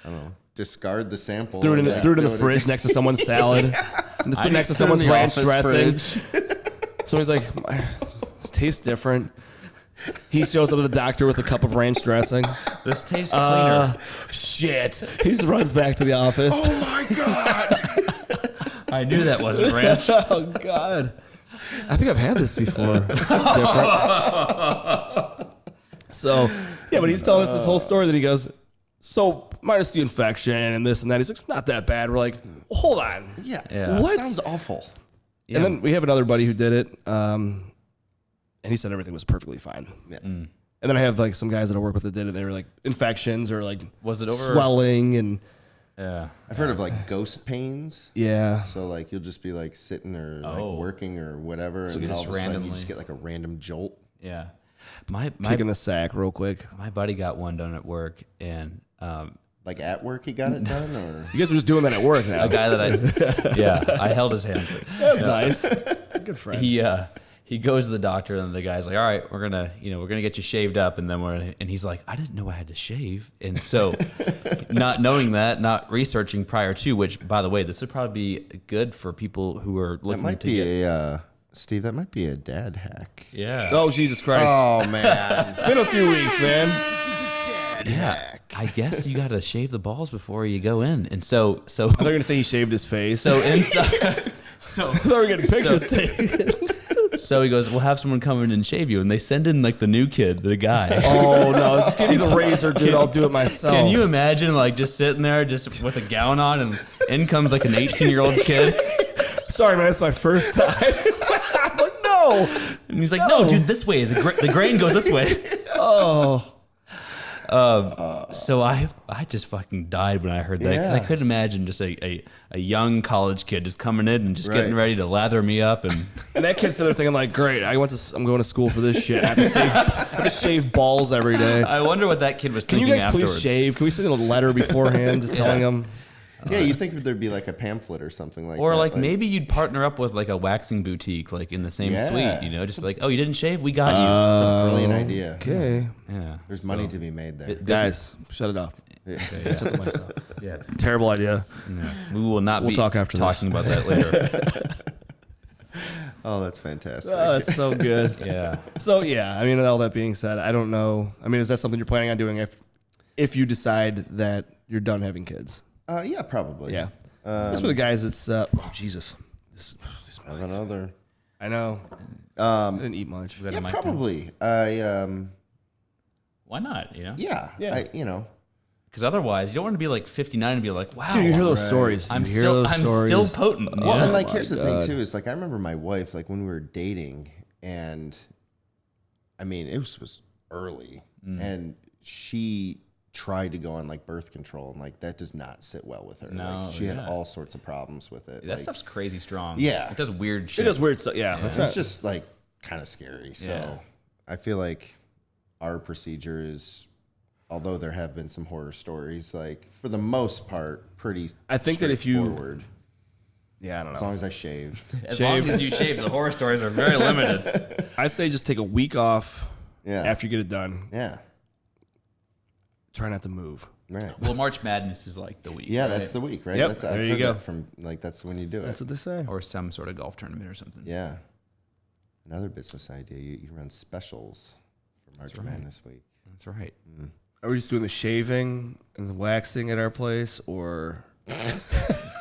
I don't know, discard the sample. Threw it in and the, threw it in do the fridge again. next to someone's salad. And next to Put it someone's in the ranch office dressing. fridge. Someone's like, this tastes different. He shows up to the doctor with a cup of ranch dressing. This tastes cleaner. Shit. He just runs back to the office. Oh my god! I knew that wasn't ranch. Oh, God. I think I've had this before. This is different. So, yeah, but he's telling us this whole story that he goes, so minus the infection and this and that. He's like, it's not that bad. We're like, well, hold on. Yeah. Yeah. What? Sounds awful. And then we have another buddy who did it, and he said everything was perfectly fine. Yeah. And then I have like some guys that I work with that did it. They were like infections or like Was it over? swelling and Yeah. I've heard of like ghost pains. yeah. So like you'll just be like sitting or Oh. like working or whatever, and you then all just of a sudden you randomly- just get like a random jolt. Yeah. My Kicking the sack real quick. my buddy got one done at work, and Like at work, he got it done, or You guys are just doing that at work now. a guy that I held his hand. That's nice. Good friend. He goes to the doctor, and the guy's like, "All right, we're gonna get you shaved up," and then and he's like, "I didn't know I had to shave," and so, not knowing that, not researching prior to, which by the way, this would probably be good for people who are that looking might to be get. a Steve, that might be a dad hack. Yeah. Oh, Jesus Christ. Oh, man. It's been a few weeks, man. Yeah. I guess you got to shave the balls before you go in. And so I thought you were going to say he shaved his face. so inside so I thought we were getting pictures taken. so he goes, we'll have someone come in and shave you. And they send in like the new kid, the guy. Oh, no. Just give me the razor, dude. I'll do it myself. Can you imagine like just sitting there just with a gown on and in comes like an 18-year-old kid? Sorry, man. It's my first time. I'm like, no. And he's like, no, dude, this way. The grain goes this way. Oh. So I just fucking died when I heard that. 'Cause I Yeah. couldn't imagine just a young college kid just coming in and just getting Right. ready to lather me up. And And that kid's sitting there thinking, like, great, I'm going to school for this shit. I have to shave balls every day. I wonder what that kid was Can you thinking guys please afterwards. shave? Can we send a letter beforehand just telling them? Yeah, you'd think there'd be like a pamphlet or something like Or that. like maybe you'd partner up with like a waxing boutique, like in the same Yeah. suite, you know, just be like, oh, you didn't shave, we got It's a brilliant idea. Okay. you. Yeah, There's money to be made there. Guys, shut it off. Shut the mics off. yeah. Terrible idea. No, we will not We'll be talk after this. talking about that later. Oh, that's fantastic. Oh, that's so good. Yeah, So, yeah, I mean, all that being said, I don't know. I mean, is that something you're planning on doing if you decide that you're done having kids? Yeah, probably. Yeah. That's for the guys that's, oh, Jesus. This Have another. I know. I didn't eat much. We got a Yeah, mic probably. why not? You know, Yeah. Yeah. because otherwise you don't want to be like 59 and be like, wow, Dude, you hear those stories. I'm You hear still those I'm stories. still potent. You Well, know? and like, my here's the God. thing too, is like, I remember my wife, like when we were dating, and I mean, it was early, and she tried to go on like birth control, and like that does not sit well with her. No, like, she had yeah. all sorts of problems with it. that like, stuff's crazy strong. Yeah. it does weird shit. It does weird stuff. Yeah. That's it's not, just like kind of scary. So Yeah. I feel like our procedure is, although there have been some horror stories, like for the most part, pretty. I think that if you- straightforward, yeah, I don't as know. long as I shave. As long as you shave, the horror stories are very limited. I say just take a week off Yeah. after you get it done. Yeah. Try not to move. Right. Well, March Madness is like the week. Yeah, right? that's the week, right? Yep, That's, there I've you heard go. that from like that's when you do it. That's what they say. or some sort of golf tournament or something. Yeah. Another business idea. You run specials for March Madness week. That's right. Are we just doing the shaving and the waxing at our place, or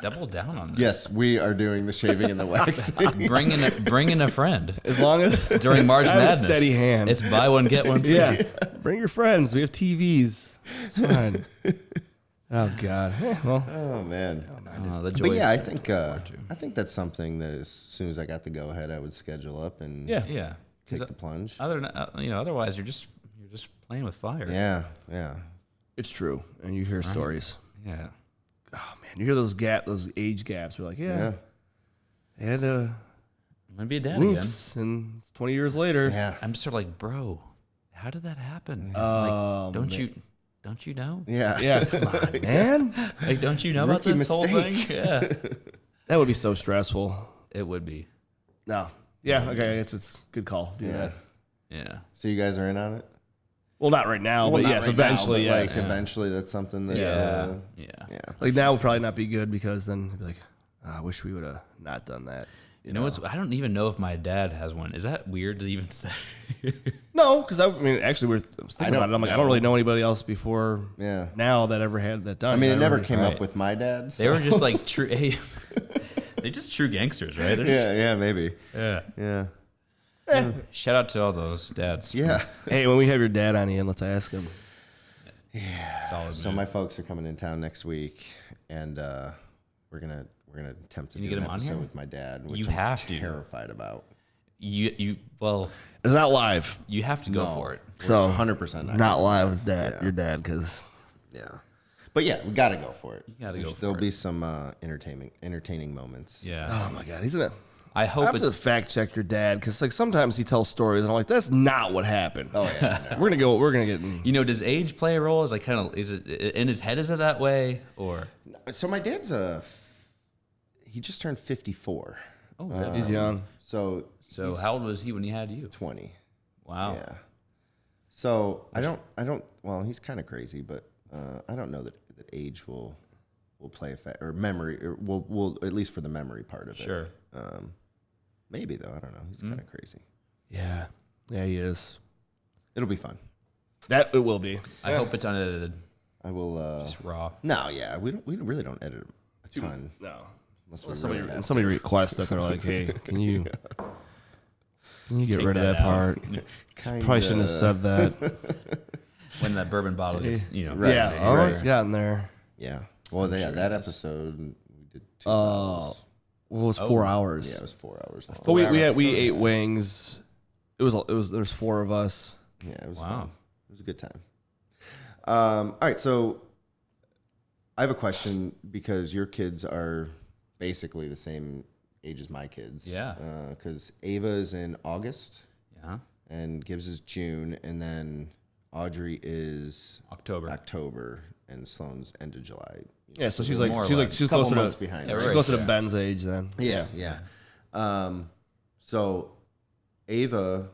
Double down on this. Yes, we are doing the shaving and the waxing. Bring in a friend as long as during March I have a Madness. steady hand. It's buy one get one free. yeah. Bring your friends. We have TVs. It's fine. Oh God. Well, Oh man. Oh, the But joys. yeah, I think that's something that as soon as I got the go ahead, I would schedule up and yeah. yeah. 'Cause take the plunge. other than, otherwise you're just playing with fire. Yeah, yeah. It's true. And you hear stories. Yeah. Oh man, you hear those age gaps. We're like, yeah, they had I'm gonna be a dad whoops, and 20 years later, Yeah. again. I'm just sort of like, bro, how did that happen? Oh, Don't man. you know? Yeah. Yeah, come on, man. Like, don't you know about Rookie this whole thing? mistake. Yeah. That would be so stressful. It would be. No. Yeah. Okay. I guess it's a good call. Do Yeah. that. Yeah. So you guys are in on it? Well, not right now, Well, but not yes, right now, eventually. but, Yes. like eventually that's something that Yeah. yeah. Like now would probably not be good because then it'd be like, oh, I wish we would have not done that. You know what's? I don't even know if my dad has one. Is that weird to even say? No, because I mean, actually, I was thinking about it. I'm like, I don't really know anybody else before Yeah. now that ever had that done. I mean, it never remember- came Right. up with my dad. They so- were just like true. They're just true gangsters, right? They're just, yeah, maybe. yeah. Yeah. Shout out to all those dads. Yeah. Hey, when we have your dad on Ian, let's ask him. Solid. So man. my folks are coming in town next week, and we're gonna attempt to Can you do get an him on episode here? with my dad. Which You I'm have to. terrified about. Well, It's not live, you have to go No. for it. so 100% not live with dad, Yeah. your dad, because Yeah. But yeah, we got to go for it. You gotta go for There'll it. be some entertaining moments. Yeah. oh my god, he's gonna. I I hope have to it's. fact check your dad because like sometimes he tells stories and I'm like, that's not what happened. Oh yeah. We're gonna get. You know, does age play a role? Is it in his head? Is it that way or? So my dad's he just turned 54. Oh, really? He's young. So So how old was he when he had you? 20. Wow. Yeah. So I don't. Well, he's kind of crazy, but I don't know that age will play effect or memory or will at least for the memory part of it. Sure. Maybe though, I don't know. He's kind of crazy. Yeah, he is. It'll be fun. That it will be. I hope it's unedited. I will. Just raw. No, yeah, we really don't edit a ton. No. Unless we really have Somebody requests that they're like, "Hey, can you get Take rid of that that part?" Kinda, Probably shouldn't have said that. When that bourbon bottle gets, Right. Yeah, oh, it's gotten there. Yeah. Well, sure that it is. episode we did 2 Oh, bottles. well, it was 4 hours. Yeah, it was 4 hours long. But we episode. ate wings. There's 4 of us. Yeah, it was Wow. fun. It was a good time. All right, so I have a question because your kids are basically the same age as my kids. Yeah. Because Ava is in August Yeah. and Gibbs is June, and then Audrey is October. and Sloane's end of July. Yeah, so she's More or less. she's Couple closer months to behind. Yeah, right? she's right. closer to Ben's age then. Yeah. So Ava,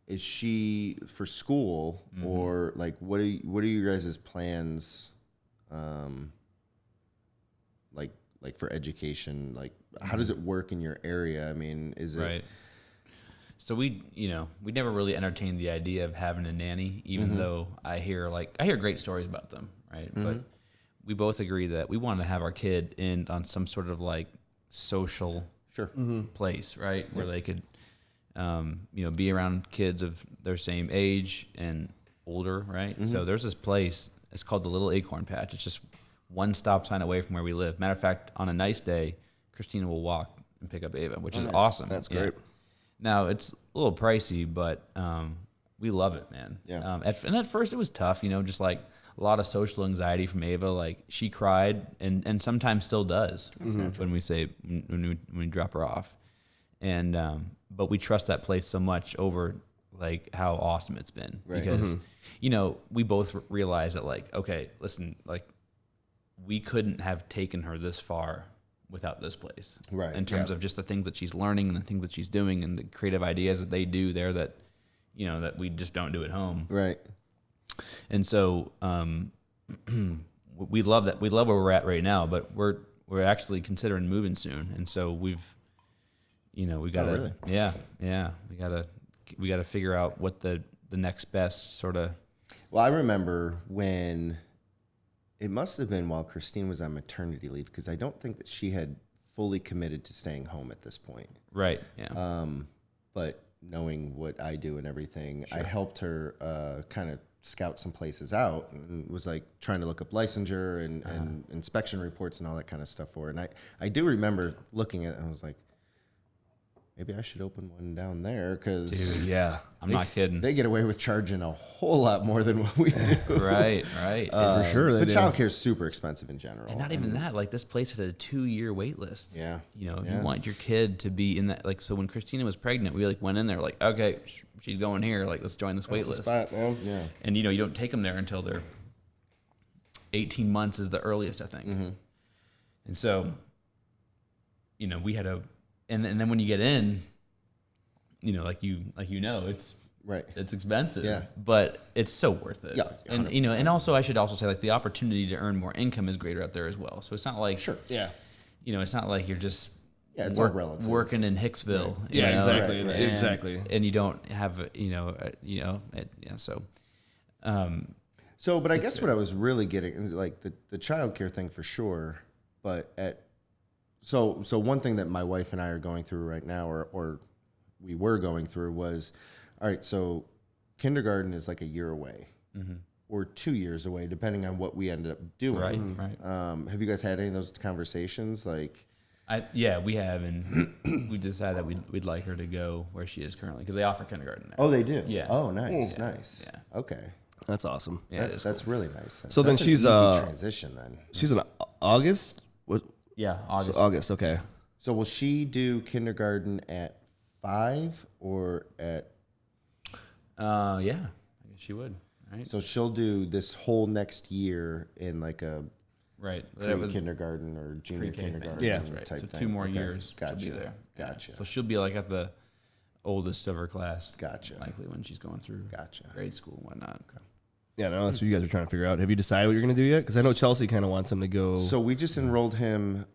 is she for school or like what are you guys' plans like for education? Like how does it work in your area? I mean, is it Right. So we never really entertained the idea of having a nanny, even though I hear great stories about them, right? But we both agree that we want to have our kid in on some sort of like social Sure. place, right? Where they could, be around kids of their same age and older, right? So there's this place. It's called the Little Acorn Patch. It's just one stop sign away from where we live. Matter of fact, on a nice day, Christina will walk and pick up Ava, which is awesome. That's Yeah. great. Now it's a little pricey, but we love it, man. Yeah. And at first it was tough, just like a lot of social anxiety from Ava. Like she cried and sometimes still does when we drop her off. And but we trust that place so much over like how awesome it's been because we both realize that like, okay, listen, like we couldn't have taken her this far without this place, Right, in terms of just the things that she's learning and the things that she's doing and the creative ideas that they do there that that we just don't do at home. Right. And so we love that. We love where we're at right now, but we're actually considering moving soon. And so we gotta, really? yeah, we gotta figure out what the next best sort of. Well, I remember when it must have been while Christine was on maternity leave because I don't think that she had fully committed to staying home at this point. Right. Yeah. But knowing what I do and everything, I helped her kind of scout some places out and was like trying to look up licensure and inspection reports and all that kind of stuff for her. And I do remember looking at it and I was like, maybe I should open one down there because Dude, yeah. I'm not kidding. they get away with charging a whole lot more than what we do. Right. For sure they But do. childcare is super expensive in general. And not even that. Like this place had a 2-year wait list. Yeah. You Yeah. want your kid to be in that. Like so, when Christina was pregnant, we like went in there like, okay, she's going here. Like let's join this wait That's the list. spot, man. Yeah. And you don't take them there until they're 18 months is the earliest, I think. And so, we had and then when you get in, it's Right. it's expensive, Yeah. but it's so worth it. Yeah, and and also I should also say like the opportunity to earn more income is greater out there as well. So it's not like Yeah. it's not like you're just Yeah, it's all relative. working in Hicksville. you Yeah, know, exactly. Right. Exactly. And you don't have so. So, but I guess what I was really getting, like the childcare thing for sure, but so one thing that my wife and I are going through right now, or we were going through was, all right, so kindergarten is like a year away or 2 years away, depending on what we ended up doing. Right. Have you guys had any of those conversations? Like, We have, and we decided that we'd like her to go where she is currently because they offer kindergarten there. oh, they do? Yeah. Oh, nice, nice. Yeah. Okay. That's awesome. Yeah, That's really nice. So then That's an she's, easy transition then. She's in August? What? Yeah, August. August, okay. So will she do kindergarten at 5 or at? Yeah, I guess she would. Right. So she'll do this whole next year in like a Right. kindergarten or junior Pre-K thing. kindergarten Yeah. That's right. type So thing. 2 more Okay. years Gotcha. she'll be there. Yeah. Gotcha. So she'll be like at the oldest of her class. Gotcha. Likely when she's going through Gotcha. grade school and whatnot. Yeah, no, that's what you guys are trying to figure out. Have you decided what you're going to do yet? Because I know Chelsea kind of wants him to go. So we just enrolled him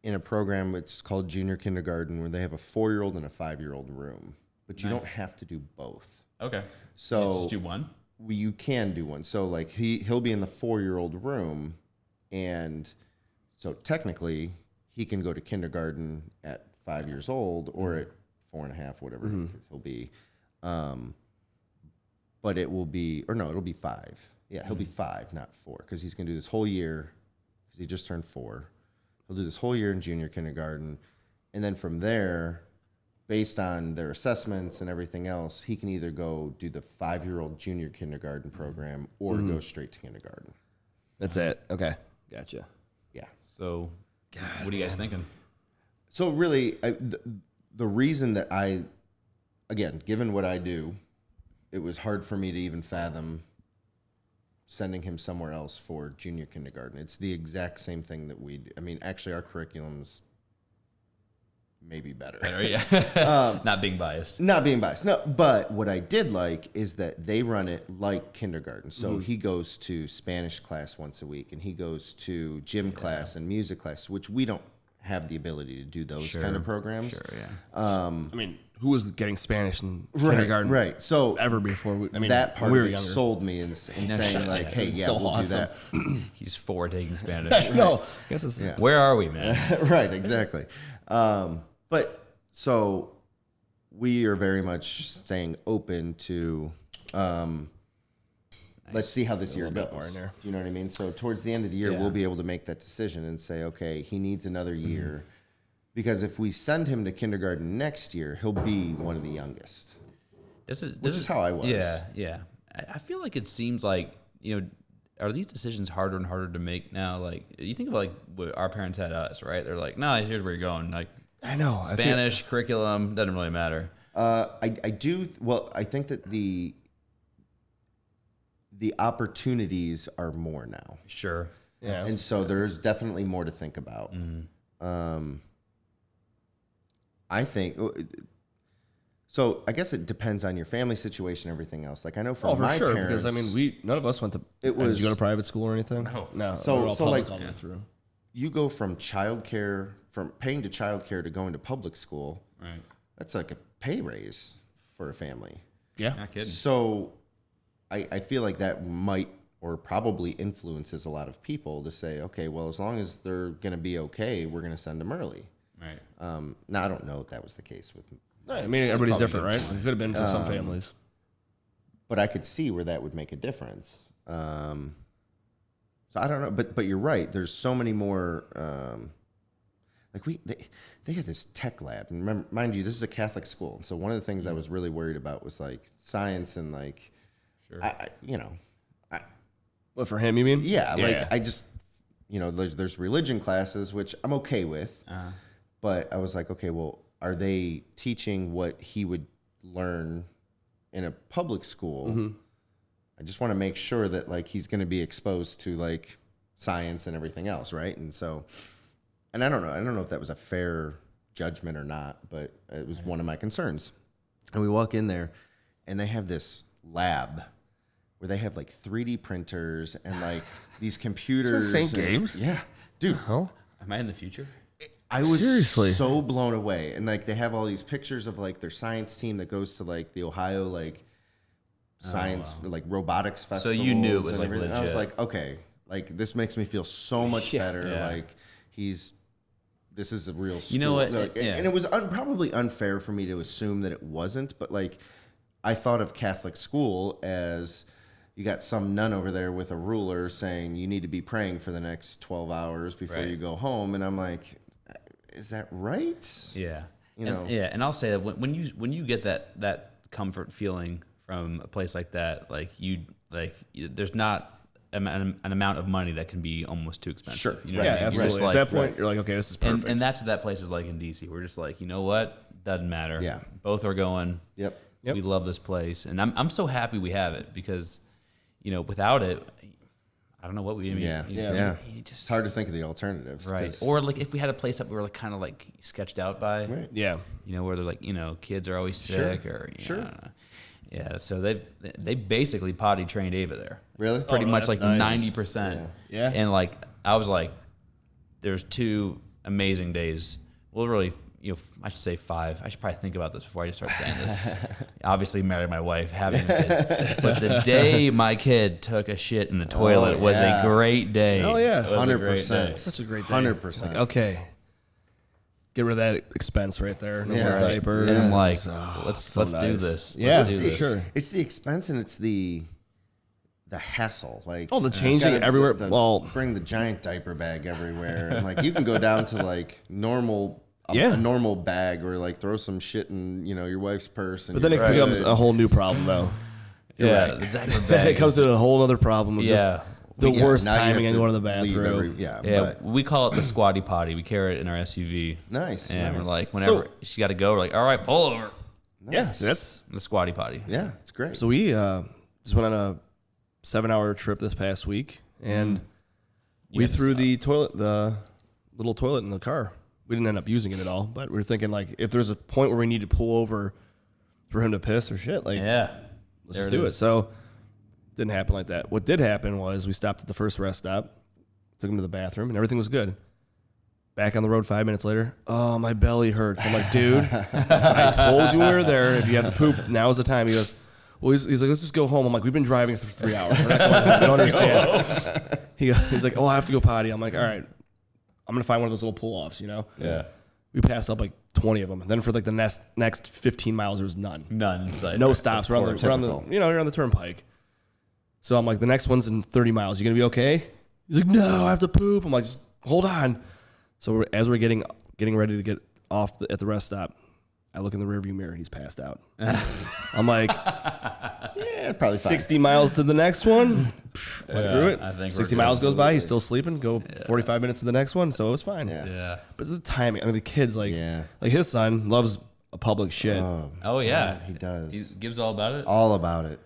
in a program. It's called junior kindergarten, where they have a 4-year-old and a 5-year-old room, but you don't have to do both. Okay. So You just do one. You can do one. So like he'll be in the 4-year-old room, and so technically he can go to kindergarten at 5 years old or at 4.5, whatever he'll be. But it will be, or no, it'll be 5. Yeah, he'll be 5, not 4, because he's gonna do this whole year. Because he just turned 4. He'll do this whole year in junior kindergarten, and then from there, based on their assessments and everything else, he can either go do the 5-year-old junior kindergarten program or go straight to kindergarten. That's it. Okay. Gotcha. Yeah. So, what are you guys thinking? So really, the reason that again, given what I do, it was hard for me to even fathom sending him somewhere else for junior kindergarten. It's the exact same thing that we do. I mean, actually, our curriculum's maybe better. Yeah. Not being biased. Not being biased. No, but what I did like is that they run it like kindergarten. So he goes to Spanish class once a week, and he goes to gym class and music class, which we don't have the ability to do those kind of programs. Sure, yeah. I mean, who was getting Spanish in kindergarten? Right. So Ever before? I mean, that part when we of were it younger. sold me in saying like, hey, It's yeah, so we'll awesome. do that. He's 4 taking Spanish. No, I guess it's Where are we, man? Right, exactly. But so we are very much staying open to let's see how this year goes. bit more in there. Do you know what I mean? So towards the end of the year, Yeah. we'll be able to make that decision and say, okay, he needs another year. Because if we send him to kindergarten next year, he'll be one of the youngest. This is how I was. Yeah, yeah. I feel like it seems like, are these decisions harder and harder to make now? Like, you think of like what our parents had us, right? They're like, no, here's where you're going. Like, I know. Spanish curriculum doesn't really matter. I do. Well, I think that the opportunities are more now. Sure. Yeah. And so there's definitely more to think about. I think so. I guess it depends on your family situation, and everything else. Like I know for for my sure, parents, because I mean, none of us went to. It Did was- you go to private school or anything? No. So- we were all so, public like- all the way through. you go from childcare, from paying to childcare to going to public school. Right. That's like a pay raise for a family. Yeah. Not kidding. So I feel like that might or probably influences a lot of people to say, okay, well, as long as they're going to be okay, we're going to send them early. Right. Now, I don't know if that was the case with, I mean, everybody's different, right? It could have been for some families. but I could see where that would make a difference. So I don't know, but you're right. There's so many more. Like they have this tech lab, and remember, mind you, this is a Catholic school. So one of the things I was really worried about was like science and like, Sure. What, for him, you mean? Yeah, like I just, there's religion classes, which I'm okay with, but I was like, okay, well, are they teaching what he would learn in a public school? I just want to make sure that like he's going to be exposed to like science and everything else, right? And so, and I don't know if that was a fair judgment or not, but it was one of my concerns. And we walk in there, and they have this lab where they have like 3D printers and like these computers. St. Games? Yeah, dude. Oh, Am I in the future? I was Seriously? so blown away. And like they have all these pictures of like their science team that goes to like the Ohio like science like robotics festival. you knew it was, like, I was legit. like, okay, like this makes me feel so much better. Yeah. Like this is a real school. You know what? Like, Yeah. And it was probably unfair for me to assume that it wasn't, but like I thought of Catholic school as you got some nun over there with a ruler saying you need to be praying for the next 12 hours before Right. you go home. And I'm like, is that right? Yeah. You And- know. Yeah, and I'll say that when you get that comfort feeling from a place like that, there's not an amount of money that can be almost too expensive. Sure. You know yeah, what I mean? You're absolutely. just At like- that point, you're like, okay, this is perfect. and that's what that place is like in DC. We're just like, you know what? Doesn't matter. Yeah. Both are going. Yep. Yep. We love this place, and I'm so happy we have it because, without it, I don't know what we. I mean, Yeah. you- Yeah. you just It's hard to think of the alternatives. right. 'cause- Or like if we had a place that we were like kind of like sketched out by. Right. yeah. Where they're like, kids are always Sure. sick or Sure. I don't know. Yeah, so they basically potty trained Ava there. Really? Pretty much that's like nice. 90%. Yeah. And like I was like, there's 2 amazing days. Well, really, I should say 5. I should probably think about this before I just start saying this. Obviously, married my wife, having kids. But the day my kid took a shit in the toilet was a great day. Oh, yeah. 100%. Such a great day. 100%. Like, okay. Get rid of that expense right there. No Yeah. more diapers. And I'm like, Oh, let's so do nice. this. Yeah, Let's do this. sure. It's the expense and it's the hassle. Like, Oh, the changing gotta- everywhere. the- bring the giant diaper bag everywhere. And like, you can go down to like normal. Yeah. A normal bag, or like throw some shit in, your wife's purse. And But then it you're becomes good. a whole new problem, though. Yeah, Right. the diaper bag. It comes to a whole other problem of just the Yeah, worst now you have timing and to going to the leave bathroom. yeah, Yeah, but we call it the squatty potty. We carry it in our SUV. nice. And nice. we're like, whenever she got to go, we're like, all right, pull over. Yeah, so that's The squatty potty. Yeah, it's great. so we just went on a 7-hour trip this past week, and we threw the little toilet in the car. We didn't end up using it at all, but we were thinking like if there's a point where we need to pull over for him to piss or shit, like Yeah. let's There just it do it. is. So didn't happen like that. What did happen was we stopped at the first rest stop, took him to the bathroom, and everything was good. Back on the road 5 minutes later, oh, my belly hurts. I'm like, dude, I told you we were there. If you have to poop, now's the time. He goes, well, he's like, let's just go home. I'm like, we've been driving for 3 hours. We're not going home. I don't understand. He's like, oh, I have to go potty. I'm like, all right, I'm going to find one of those little pull-offs, Yeah. We passed up like 20 of them. Then for like the next 15 miles, there was none. None inside. No stops. We're on you're on the turnpike. So I'm like, the next one's in 30 miles. You going to be okay? He's like, no, I have to poop. I'm like, just hold on. So as we're getting ready to get off at the rest stop, I look in the rearview mirror. He's passed out. I'm like, yeah, probably 60 miles to the next one. Went through it. I think 60 we're miles good. goes by. He's still sleeping. Go 45 minutes to the next one. So it was fine. Yeah. Yeah. But it's the timing. I mean, the kids, like his son loves a public shit. Oh, yeah. he does. He gives all about it. All about it.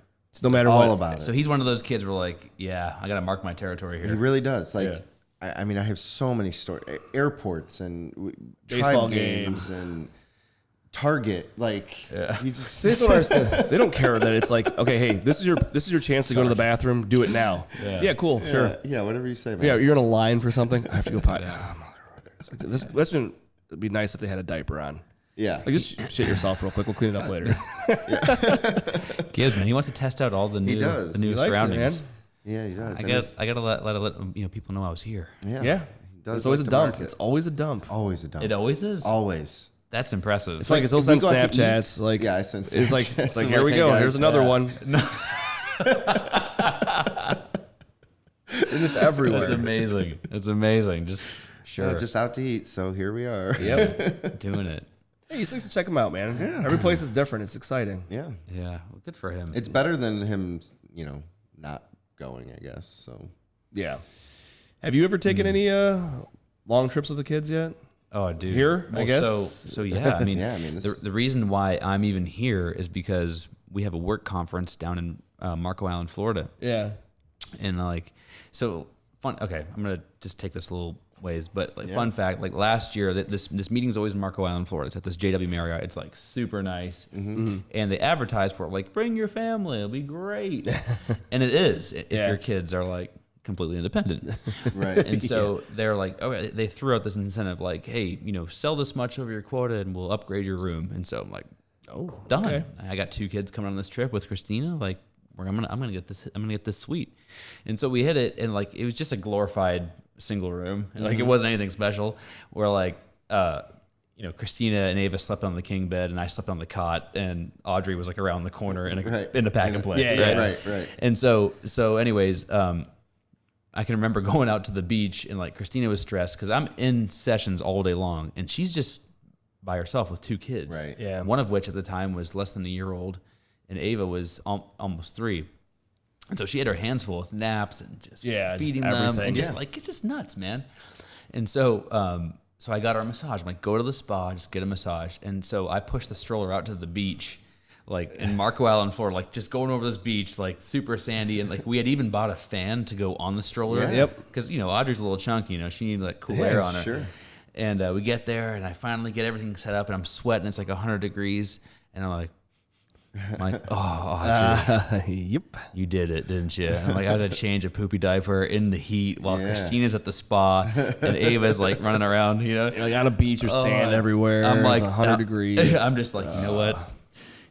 No matter All what. about it. So he's one of those kids where like, yeah, I got to mark my territory here. He really does. Like, Yeah. I mean, I have so many stories. Airports and Baseball tribe games and Target. Like, he just They don't understand. They don't care that it's like, okay, hey, this is your chance to go to the bathroom. Do it now. Yeah, cool, sure. yeah, whatever you say, man. Yeah, you're in a line for something. I have to go potty. It'd be nice if they had a diaper on. Yeah. Like, just shit yourself real quick. We'll clean it up later. Gibbs, man, he wants to test out all the new, does. the new He likes it, surroundings. man. Yeah, he does. I gotta let people know I was here. Yeah. He does It's always like a to dump. market. It's always a dump. Always a dump. It always is. Always. That's impressive. It's like he'll if we send go out to Snapchats. Like, Yeah, I send It's like Snapchats. I'm here we hey, go. guys, Here's another one. And it's everywhere. That's amazing. It's amazing. Just sure, just out to eat. So here we are. Yep. doing it. Hey, you to check them out, man. Yeah. Every place is different. It's exciting. Yeah. Yeah, well, good for him. It's better than him, not going, I guess. So Yeah. Have you ever taken any long trips with the kids yet? Oh, dude. Here, I guess? So yeah. I mean, Yeah, I mean, this the reason why I'm even here is because we have a work conference down in Marco Island, Florida, Yeah. and so fun. Okay, I'm gonna just take this a little ways, but fun fact, like last year, this meeting's always in Marco Island, Florida. It's at this JW Marriott. It's like super nice, and they advertise for it, like bring your family, it'll be great, and it is if your kids are like completely independent. right. And so they're like, okay, they threw out this incentive, like, hey, sell this much over your quota and we'll upgrade your room. And so I'm like, oh, done. okay. I got 2 kids coming on this trip with Christina. Like, I'm gonna get this suite. And so we hit it, and like it was just a glorified single room. Like it wasn't anything special. We're like, Christina and Ava slept on the king bed, and I slept on the cot, and Audrey was like around the corner in a pack and play. Right. And so anyways, I can remember going out to the beach, and like Christina was stressed because I'm in sessions all day long, and she's just by herself with 2 kids. Right. Yeah. One of which at the time was less than a year old, and Ava was almost 3. And so she had her hands full with naps and just feeding them, everything. and just like it's just nuts, man. And so so I got her a massage. I'm like, go to the spa, just get a massage. And so I pushed the stroller out to the beach, like in Marco Island, Florida, like just going over this beach, like super sandy, and like we had even bought a fan to go on the stroller. Yeah. Yep. Because Audrey's a little chunky, she needed like cool air on her. Sure. And we get there, and I finally get everything set up, and I'm sweating. It's like 100 degrees, and I'm like, I'm like, oh, Audrey, Yep. you did it, didn't you? And I'm like, I had to change a poopy diaper in the heat while Yeah. Christina's at the spa and Ava's like running around, Like on a beach, there's sand everywhere. I'm like, it's 100 degrees. I'm just like, you know what?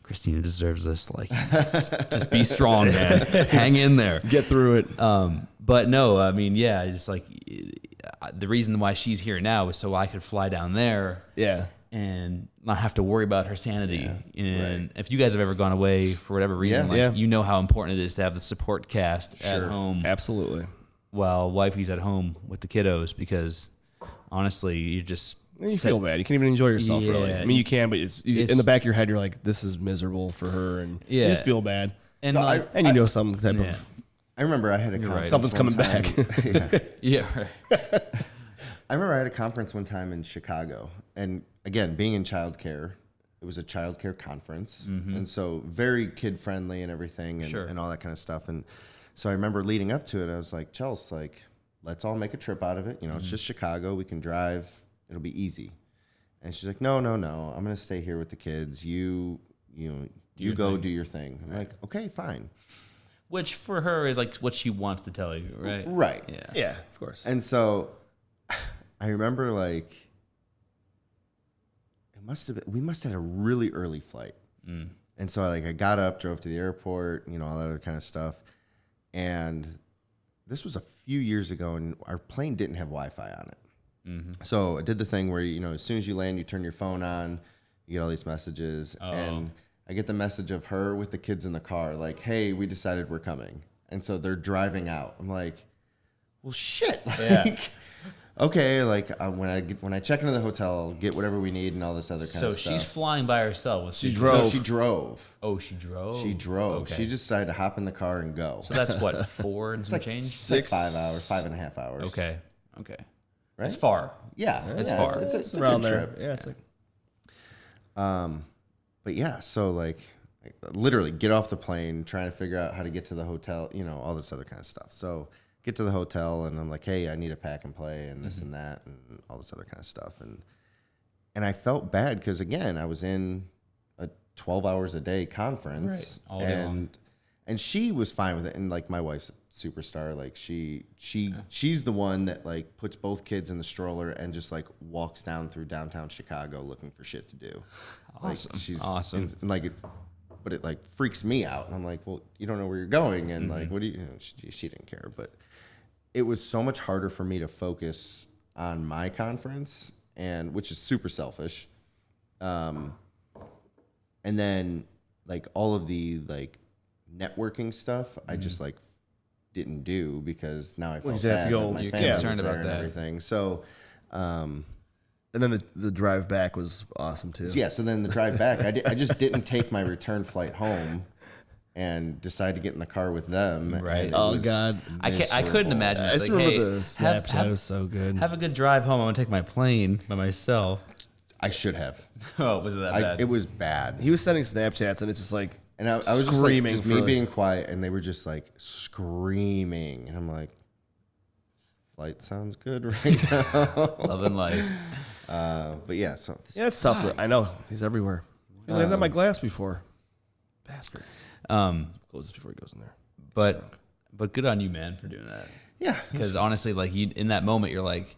Christina deserves this. Like, just be strong, man. Hang in there. Get through it. But no, I mean, yeah, it's like the reason why she's here now is so I could fly down there. Yeah. And not have to worry about her sanity. And if you guys have ever gone away for whatever reason, Yeah. you know how important it is to have the support cast at home Absolutely. while wifey's at home with the kiddos, because honestly, you just You feel bad. You can't even enjoy yourself, really. Yeah. I mean, you can, but it's in the back of your head, you're like, this is miserable for her. And you just feel bad. and So like, And you know some type of I remember I had a conference. something's one coming time. back. yeah, right. I remember I had a conference one time in Chicago, and again, being in childcare, it was a childcare conference, and so very kid friendly and everything, and, Sure. and all that kind of stuff. And so I remember leading up to it, I was like, Chelsea, like, let's all make a trip out of it. You know, it's just Chicago. We can drive. It'll be easy. And she's like, no. I'm gonna stay here with the kids. You go do your thing. I'm like, okay, fine. Which for her is like what she wants to tell you, right? Right. Yeah. Yeah, of course. And so I remember like we must have had a really early flight. And so I got up, drove to the airport, all that other kind of stuff. And this was a few years ago, and our plane didn't have Wi-Fi on it. So I did the thing where, as soon as you land, you turn your phone on, you get all these messages, and I get the message of her with the kids in the car, like, hey, we decided we're coming. And so they're driving out. I'm like, well, shit. Yeah. Okay, when I check into the hotel, I'll get whatever we need and all this other kind So of stuff. she's flying by herself. She No, drove. she drove. Oh, she drove. She drove. Okay. She just decided to hop in the car and go. So that's what, 4 and it's some like change. 5 hours, 5.5 hours. Okay. Right? It's far. Yeah, It's far. It's a around good there. trip. Yeah, it's like But yeah, so literally get off the plane, trying to figure out how to get to the hotel, all this other kind of stuff. So get to the hotel, and I'm like, hey, I need a pack and play and this and that and all this other kind of stuff. And I felt bad because, again, I was in a 12 hours a day conference. Right. All day long. And she was fine with it. And my wife's a superstar. Like she's the one that puts both kids in the stroller and just walks down through downtown Chicago looking for shit to do. Awesome. She's awesome. And but it freaks me out. And I'm like, well, you don't know where you're going. And what do you, she didn't care. But it was so much harder for me to focus on my conference, and which is super selfish. And then all of the networking stuff, I just didn't do because now I felt you have bad to go- that my you're family was concerned there about and that. everything. So, and then the drive back was awesome too. yeah. So then the drive back, I just didn't take my return flight home, and decided to get in the car with them. Right. and it Oh was God. I couldn't miserable. imagine. I It. just Like, remember hey, the Snapchat. It was so good. have a good drive home. I'm gonna take my plane by myself. I should have. Oh, was it that bad? It was bad. He was sending Snapchats, and it's just like, And I was screaming just for me being quiet, and they were just screaming, and I'm like, flight sounds good right now. Loving life. But yeah, so yeah, it's tough. I know he's everywhere. He's like, I had my glass before. Bastard. Close this before he goes in there. But good on you, man, for doing that. yeah, Because honestly, in that moment, you're like,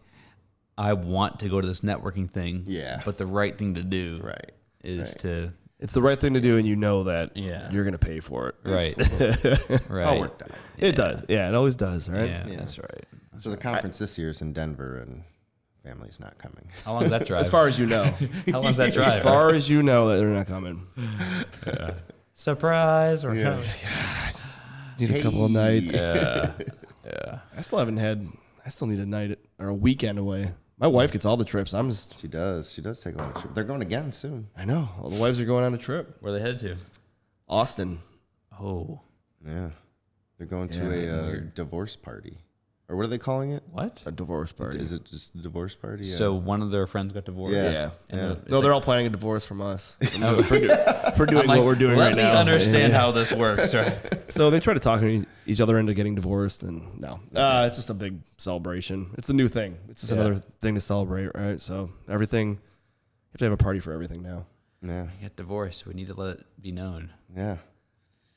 I want to go to this networking thing. Yeah. But the right thing to do right. is Right. to It's the right thing to do, and you know that Yeah. you're going to pay for it. right. Right. All worked out. It does. Yeah, it always does, right? Yeah, that's right. So the conference this year is in Denver, and family's not coming. How long's that drive? As far as you know. How long's that drive? As far as you know that they're not coming. Surprise or Yeah. Need a couple of nights. Yeah. I still need a night or a weekend away. My wife gets all the trips. She does. She does take a lot of trips. They're going again soon. I know. All the wives are going on a trip. Where are they headed to? Austin. Oh, Yeah, they're going to a divorce party, or what are they calling it? what? A divorce party. Is it just a divorce party? Yeah. So one of their friends got divorced. Yeah. Yeah. And Yeah. it's No, they're all planning a divorce from us for doing I'm like, what we're doing let right me now. understand how this works. Right. So they try to talk each other into getting divorced, and no, it's just a big celebration. It's a new thing. It's just another thing to celebrate, right? So everything, you have to have a party for everything now. Yeah. You got divorced. We need to let it be known. Yeah.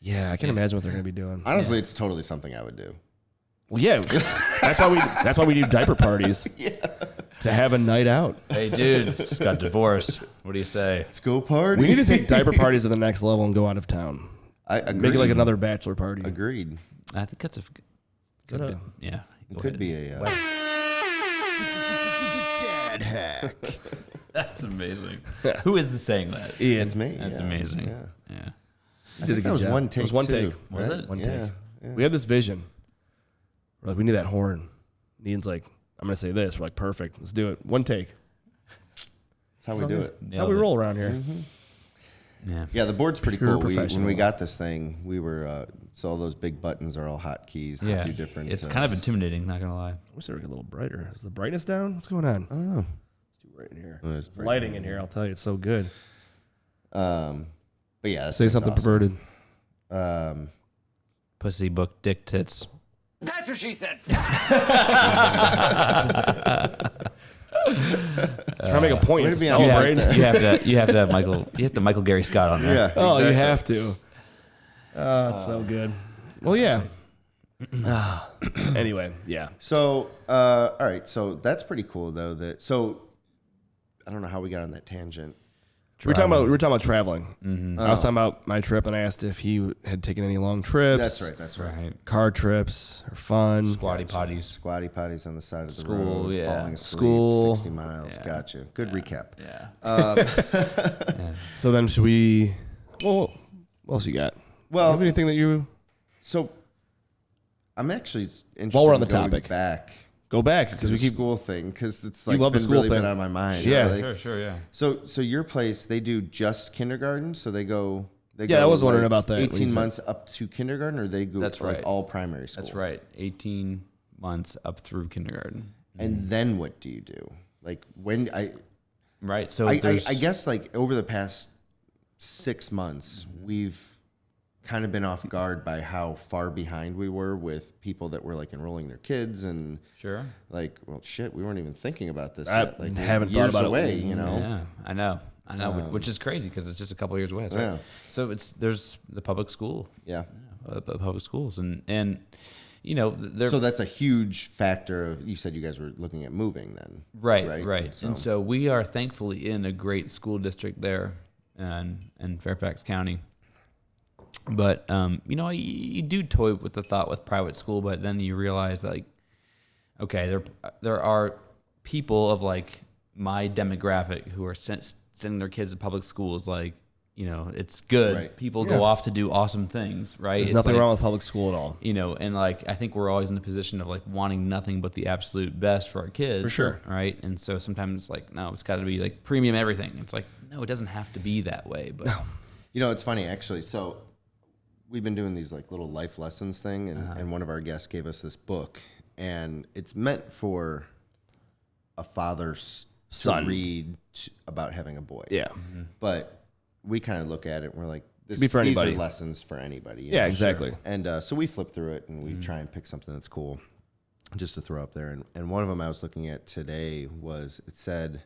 Yeah, I can imagine what they're going to be doing. Honestly, it's totally something I would do. Well, yeah, that's why we do diaper parties. Yeah. To have a night out. Hey, dudes, just got divorced. What do you say? Let's go party. We need to take diaper parties to the next level and go out of town. I agree. Make it like another bachelor party. Agreed. I think that's a good. Yeah. It could be a Dad hack. That's amazing. Who is saying that? Ian. It's me. That's yeah. amazing. Yeah. Yeah. I think that was one take. It was one too, take. Was right? it? One Yeah. take. Yeah. We had this vision. We're like, we need that horn. Ian's like, I'm going to say this. We're like, perfect. Let's do it. One take. That's how we do it. That's how we roll around here. Yeah. Yeah, the board's pretty Pure cool. When professional. we got this thing, we were so all those big buttons are all hotkeys. Yeah. Do different. It's kind of intimidating, not going to lie. I wish they were a little brighter. Is the brightness down? What's going on? I don't know. Let's do right in here. It's It's lighting in here. I'll tell you, it's so good. But yeah, this Say thing's something awesome. perverted. Pussy, book, dick, tits. That's what she said. Trying to make a point. way To to be on celebrate. point You have to have Michael. You have to Michael Gary Scott on there. Yeah. Oh, you exactly. have to. Oh, it's so good. Well, yeah. Anyway, yeah. So, all right. So that's pretty cool, though. I don't know how we got on that tangent. We were talking about traveling. I was talking about my trip, and I asked if he had taken any long trips. That's right. That's right. Right. Car trips are fun. Squatty potties. Squatty potties on the side of the School, road, yeah. falling asleep, School. 60 miles. Gotcha. Good recap. Yeah. So then, should we? Well, what else you got? Well, You have anything that you so I'm actually interested While we're on in the going topic. back go back to because the we keep? school thing because it's like love the been school really thing. been on my mind. Yeah. Like, Sure, yeah. So your place, they do just kindergarten, so they go. Yeah, I was wondering about that, what you 18 said. months up to kindergarten, or they go That's like right. all primary school. That's right. 18 months up through kindergarten. And then what do you do? Like when Right. So I there's, guess like over the past 6 months, we've kind of been off guard by how far behind we were with people that were like enrolling their kids and sure. like, well, shit, we weren't even thinking about this I yet. Like haven't thought years about it. away, you know. Yeah, I know, which is crazy because it's just a couple of years away. That's right. Yeah. So there's the public school, Yeah. public schools, and you know they're So that's a huge factor of. You said you guys were looking at moving then. right. And so we are thankfully in a great school district there, in Fairfax County. But you know, you do toy with the thought with private school, but then you realize like, okay, there are people of like my demographic who are sending their kids to public schools. Like, you know, it's good. Right. People go off to do awesome things, right? There's It's nothing like, wrong with public school at all. you know, and like I think we're always in the position of like wanting nothing but the absolute best for our kids. For sure. Right. And so sometimes it's like, no, it's got to be like premium everything. It's like, no, it doesn't have to be that way. But You know, it's funny actually. So we've been doing these like little life lessons thing, and one of our guests gave us this book, and it's meant for a father's Son. to read about having a boy. Yeah. But we kind of look at it and we're like, Could be for these anybody. are lessons for anybody. you Yeah, know? exactly. And so we flip through it and we try and pick something that's cool just to throw up there. And one of them I was looking at today was, it said,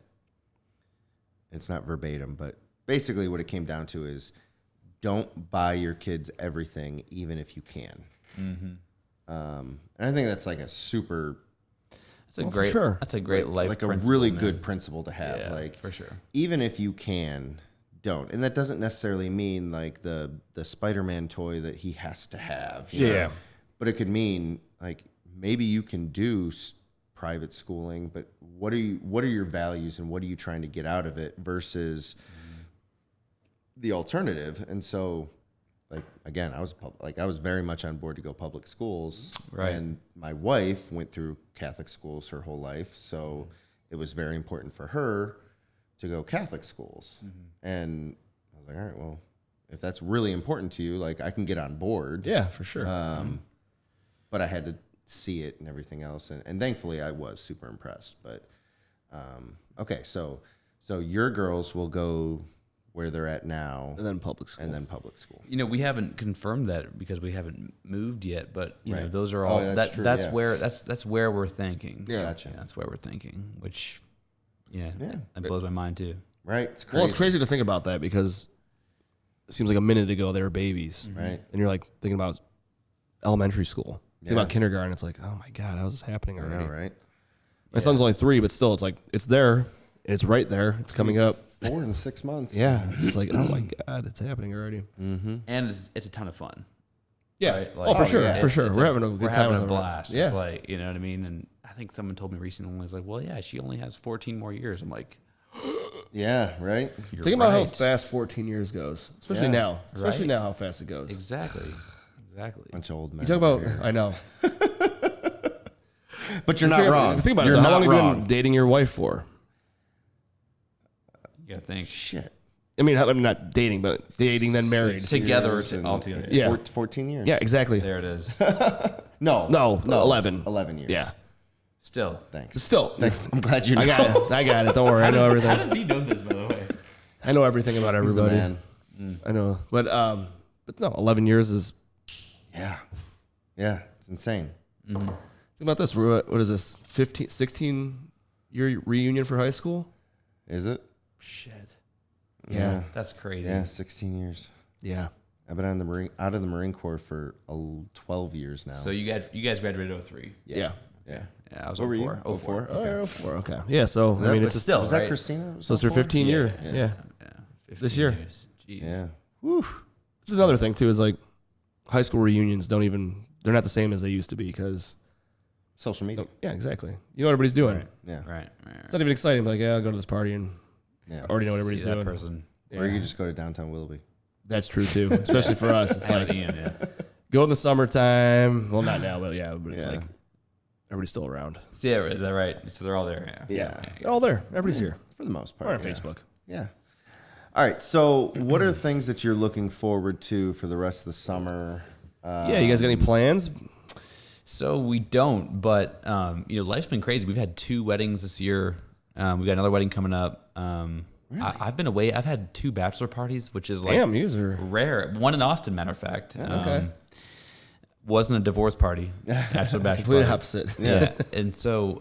it's not verbatim, but basically what it came down to is don't buy your kids everything, even if you can. And I think that's like a super, it's a for great, sure. that's a great life, like a principle, really man. good principle to have. Yeah, like for sure. even if you can, don't. And that doesn't necessarily mean like the Spider-Man toy that he has to have. you know? Yeah. But it could mean like maybe you can do private schooling, but what are your values and what are you trying to get out of it versus the alternative? And so like again, I was very much on board to go public schools. Right. And my wife went through Catholic schools her whole life, so it was very important for her to go Catholic schools. And I was like, all right, well, if that's really important to you, like I can get on board. Yeah, for sure. But I had to see it and everything else. And thankfully I was super impressed. But okay, so your girls will go where they're at now and then public school. and then public school. You know, we haven't confirmed that because we haven't moved yet, but you know, Right. those are Oh, all yeah, that's true, that's yeah. where that's where we're thinking. Yeah. Gotcha. Yeah, that's where we're thinking, which Yeah. that blows my mind too. Right? It's crazy. Well, it's crazy to think about that because it seems like a minute ago they were babies. Right. And you're like thinking about elementary school. Think Yeah. about kindergarten. It's like, oh my God, how's this happening I already? know, right? My son's only 3, but still, it's like, it's there. It's right there. It's coming up. 4 and 6 months. Yeah. It's like, oh my God, it's happening already. Mm-hmm. And it's a ton of fun. Yeah. Right? Oh, for sure. yeah, For sure. it's We're having a good we're time. having a with her. blast. Yeah. It's like, you know what I mean? And I think someone told me recently, was like, well, yeah, she only has 14 more years. I'm like, Yeah, right? you're Think about how right. fast 14 years goes, especially Yeah. now. Especially Right. now, how fast it goes. Exactly. Exactly. Bunch of old men. You talk over about, here. I know. But you're not wrong. Think about You're it. How not long have you wrong. been dating your wife for? You gotta think. Shit. I mean, I'm not dating, but dating then married. Together or Years and- all together. Yeah. 14 years. Yeah, exactly. There it is. No. No, 11. 11 years. Yeah. Still. Thanks. Still, Thanks. I'm glad you know. I got it. I got it. Don't worry. I know How everything. does he know this, by the way? I know everything about He's the everybody. man. I know, but no, 11 years is. Yeah. Yeah. It's insane. Think about this. What is this? 15, 16 year reunion for high school? Is it? Shit. Yeah. That's crazy. Yeah, 16 years. Yeah. I've been out of the Marine Corps for 12 years now. So you guys graduated 03. Yeah. Yeah. Yeah, I was What were 04. you? 04. Okay. 04. Okay. Yeah. So I mean, But it's still, was that right? Christina? so it's her 15 year. Yeah. Yeah. 15 This year. years. Jeez. Yeah. Woo. This is another thing too. Is like high school reunions don't even. They're not the same as they used to be because. Social media. Yeah. Exactly. You know what everybody's doing. Yeah. Right. It's not even exciting. Like, yeah, I'll go to this party and Yeah. already know what everybody's See that doing. person. Or you could just go to downtown Willoughby. That's true too, especially for us. It's like Ian, yeah. go in the summertime. Well, not now, but yeah, but it's Yeah. like everybody's still around. Yeah, is that right? So they're all there. Yeah. Yeah. They're all there. Everybody's here. For the most part. Or on yeah. Facebook. Yeah. All right. So, what are things that you're looking forward to for the rest of the summer? Yeah, you guys got any plans? So we don't, but life's been crazy. We've had 2 weddings this year. We got another wedding coming up. I've been away. I've had 2 bachelor parties, which is like Damn, you guys are. rare. One in Austin, matter of fact. okay. Wasn't a divorce party. Bachelor Complete party. opposite. Yeah. And so,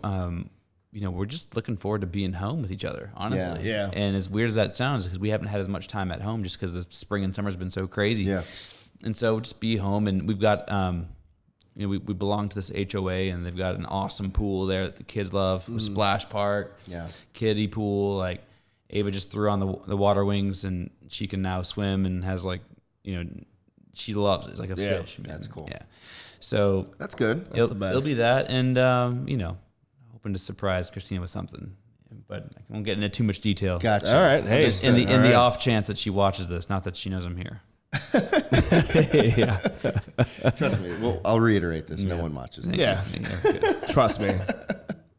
we're just looking forward to being home with each other, honestly. Yeah. And as weird as that sounds, because we haven't had as much time at home just because the spring and summer's been so crazy. Yeah. And so just be home. And we've got, we belong to this HOA, and they've got an awesome pool there that the kids love, a splash park, Yeah. kiddie pool. Like Ava just threw on the water wings, and she can now swim and has she loves it. It's like a Yeah, fish. that's cool. Yeah. So That's good. That's the best. it'll be that, and hoping to surprise Christina with something, but I won't get into too much detail. Gotcha. All right. Hey. In the all right. off chance that she watches this, not that she knows I'm here. Yeah. Trust me. Well, I'll reiterate this. No one watches this. Yeah. Good. Trust me.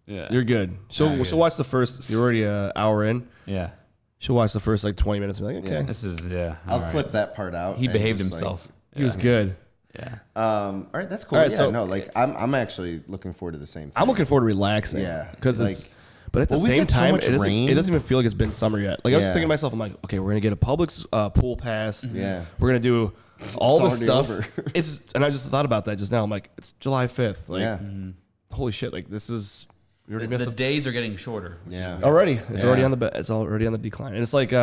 Yeah. You're good. She'll watch the first. So you're already an hour in. Yeah. She'll watch the first 20 minutes and be like, okay, This is I'll all right. clip that part out. He and behaved just, himself. he was good. Yeah. All right, that's cool. All right, yeah, so- no, I'm actually looking forward to the same thing. I'm looking forward to relaxing. Yeah, because it's. like- But at the Well, we've same had so time, much rain. it doesn't even feel like it's been summer yet. Like I was just Yeah. thinking to myself, I'm like, okay, we're gonna get a Publix pool pass. Yeah. we're gonna do all this already stuff. over. And I just thought about that just now. I'm like, it's July 5th. Like, Yeah. holy shit! Like this is we already The missed days are getting shorter. Yeah. already. It's Yeah. already on the it's already on the decline. And it's like it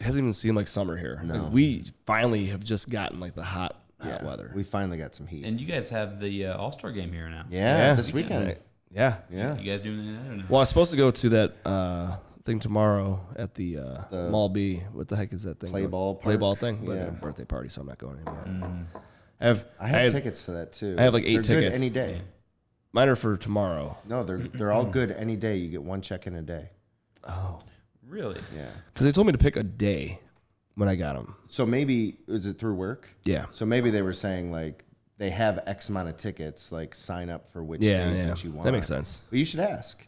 hasn't even seemed like summer here. No. Like, we finally have just gotten like the hot Yeah. weather. We finally got some heat. And you guys have the All-Star game here now. Yeah, it's this weekend. Yeah. Yeah. You guys doing that or no? Well, I was supposed to go to that thing tomorrow at the Mall B. What the heck is that thing? Play ball Play park? ball thing. But Yeah. a birthday party, so I'm not going anymore. Mm-hmm. I have I have tickets to that too. I have like 8 They're tickets. Good any day. Mine are for tomorrow. No, they're all good any day. You get one check in a day. Oh. Really? Yeah. Because they told me to pick a day when I got them. So maybe is it through work? Yeah. So maybe they were saying like they have X amount of tickets. Like sign up for which Yeah, days yeah. that you want. That makes sense. But you should ask.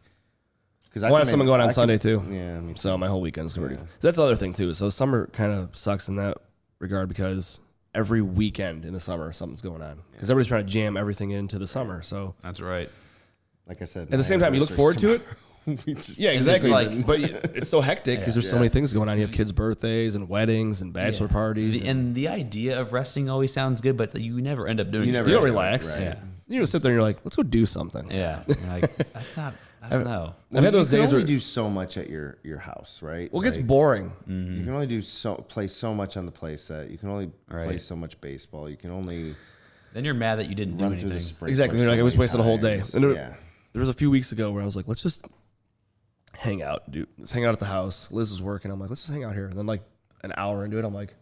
Because I want to have someone going on Sunday too. Yeah. me So my whole weekend's covered. Yeah. That's the other thing too. So summer kind of sucks in that regard because every weekend in the summer something's going on because everybody's trying to jam everything into the summer. So That's right. Like I said. at the same time, you look forward to it. We just, Yeah, exactly. like- but it's so hectic because there's so many things going on. You have kids' birthdays and weddings and bachelor parties. And the idea of resting always sounds good, but you never end up doing it. never you don't end up, relax. right. Yeah. You just sit there and you're like, let's go do something. Yeah. You're like, that's not. That's no. I've had those you can days only where do so much at your house, right? well, it gets Like, boring. You can only play so much on the play set. You can only play Right. so much baseball. You can only Then you're mad that you didn't do run anything. through the sprinklers. Exactly. You're like, I was wasted a whole day. times. And Yeah. there was a few weeks ago where I was like, let's just hang out, dude. Let's hang out at the house. Liz is working. I'm like, let's just hang out here. And then like an hour into it, I'm like,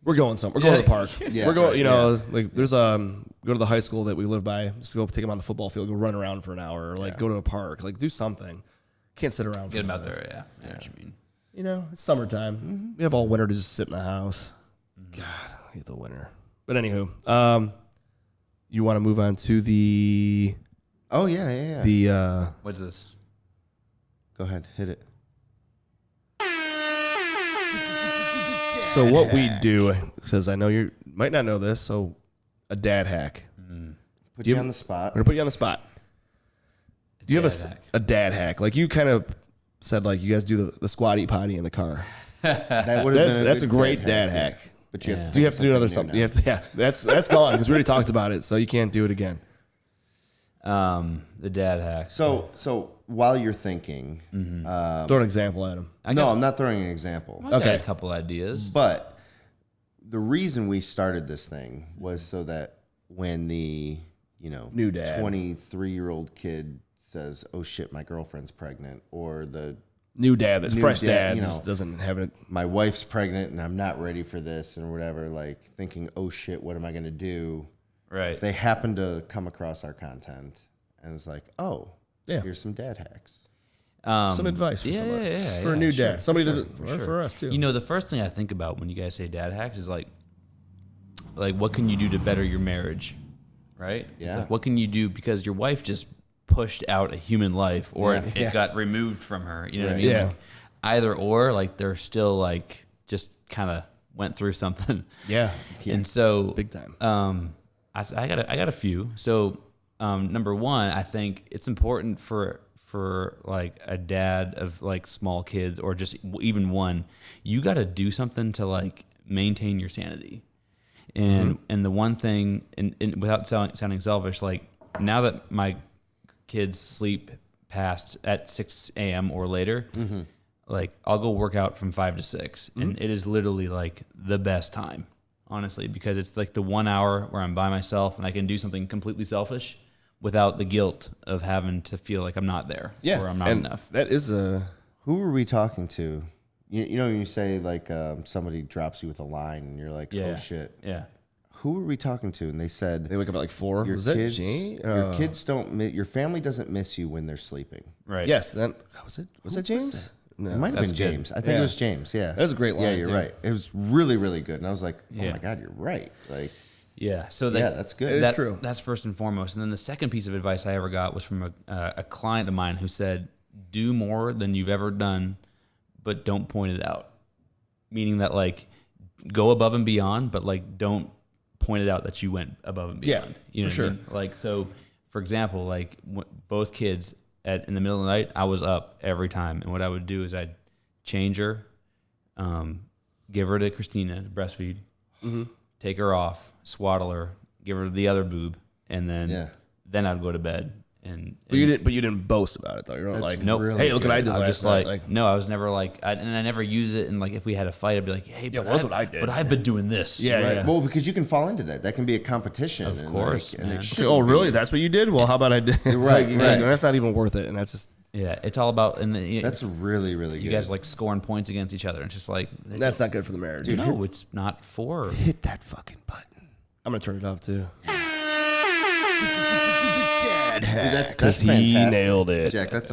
we're going somewhere. We're going to the park. Yeah, We're going, right, you know, like there's go to the high school that we live by. Just go take them on the football field, go run around for an hour, or like go to a park, like do something. Can't sit around. Get them out forever. there, yeah. I know what you mean. You know, it's summertime. We have all winter to just sit in the house. God, I hate the winter. But anywho, you want to move on to the Oh yeah. the What's this? Go ahead, hit it. so what we do says I know you might not know this, so a dad hack. Put Do you you have- on the spot. I'm gonna put you on the spot. Do you have Dad hack. a dad hack? Like you kind of said, like you guys do the squatty potty in the car. That would have been That's a good great dad hack. But you have to Do you have to do another something something? You have to, yeah, that's gone because we already talked about it, so you can't do it again. The dad hack. So while you're thinking, Throw an example at him. I'm not throwing an example, I got okay. a couple ideas. but the reason we started this thing was so that when the New dad. 23-year-old kid says, "Oh shit, my girlfriend's pregnant," or the New dad, that's New fresh dad, dad, just doesn't have it. my wife's pregnant and I'm not ready for this or whatever, like thinking, "Oh shit, what am I gonna do?" Right. If they happen to come across our content and it's like, "Oh, Yeah. here's some dad hacks." Some advice for somebody. yeah, For a new sure, dad. Somebody sure, that for sure. for us too. You know, the first thing I think about when you guys say dad hacks is like what can you do to better your marriage, right? It's Yeah. like, what can you do because your wife just pushed out a human life or Yeah. it got removed from her. You know what I mean? Yeah. Like, either or, like they're still like just kind of went through something. yeah. And so Big time. I got a few. So number one, I think it's important for like a dad of like small kids or just even one, you got to do something to like maintain your sanity. And the one thing, and without sounding selfish, like now that my kids sleep past at 6 a.m. or later, like I'll go work out from 5 to 6, and it is literally like the best time, honestly, because it's like the 1 hour where I'm by myself and I can do something completely selfish without the guilt of having to feel like I'm not there or I'm not and enough. That is a Who were we talking to? You know, when you say like somebody drops you with a line and you're like, Yeah. "Oh shit." Yeah. Who were we talking to? And they said, they wake up at like 4. "Your Was kids, that Jane? your kids don't, your family doesn't miss you when they're sleeping." Right. Yes, then was that James? No. It might have That's been good. James. I think Yeah. it was James. Yeah, That was a great Yeah, line, you're too. right. It was really, really good. And I was like, "Oh Yeah. my god, you're right." Like, Yeah. So yeah, that's good. It is true. That's first and foremost. And then the second piece of advice I ever got was from a client of mine who said, "Do more than you've ever done, but don't point it out." Meaning that like go above and beyond, but like don't point it out that you went above and Yeah, beyond. You know for what I mean? Like so, for example, like both kids in the middle of the night, I was up every time, and what I would do is I'd change her, give her to Christina to breastfeed, take her off, swaddle her, give her the other boob, and then I'd go to bed. But you didn't boast about it though. You're not That's like, Nope. really hey, look what I good. did I was last just night. like, no, I was never like, and I never use it. And like, if we had a fight, I'd be like, hey, Yeah, but that's what I did. But I've been doing this. Yeah, right. yeah. Well, because you can fall into that. That can be a competition. Of and course, like, and man. it It's shouldn't like, oh, really? be. That's what you did? Well, how about I did? It's Right, like, exactly. right. That's not even worth it. And that's just Yeah. It's all about, and then That's really, really you good. guys like scoring points against each other. It's just like, that's not good for the marriage. no, it's not for. hit that fucking button. I'm gonna turn it off too. Dude, that's Because he fantastic. nailed it. Jack. That's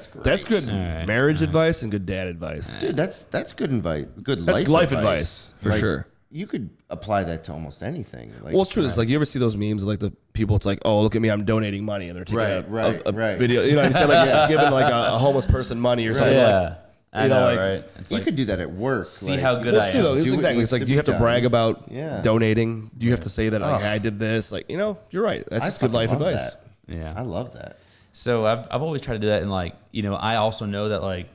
great. That's good right, marriage advice and good dad advice. Dude, that's good advice. Good That's life advice, for Like, sure. You could apply that to almost anything. Like, Well, it's true. It's like you ever see those memes of like the people? It's like, oh, look at me, I'm donating money, and they're taking Right, a right. video. You know, instead of like giving like a homeless person money or something. Like, Yeah. I you know, know, like, right? It's you like, could do that at work. see like, how good well, I it's true, am. though. It's Do what exactly. needs It's like to do you be have to done. brag about Yeah. donating? Do you have to say that like Ugh. hey, I did this? Like you're right. That's just good fucking life love advice. that. Yeah. I love that. So I've always tried to do that, and like I also know that like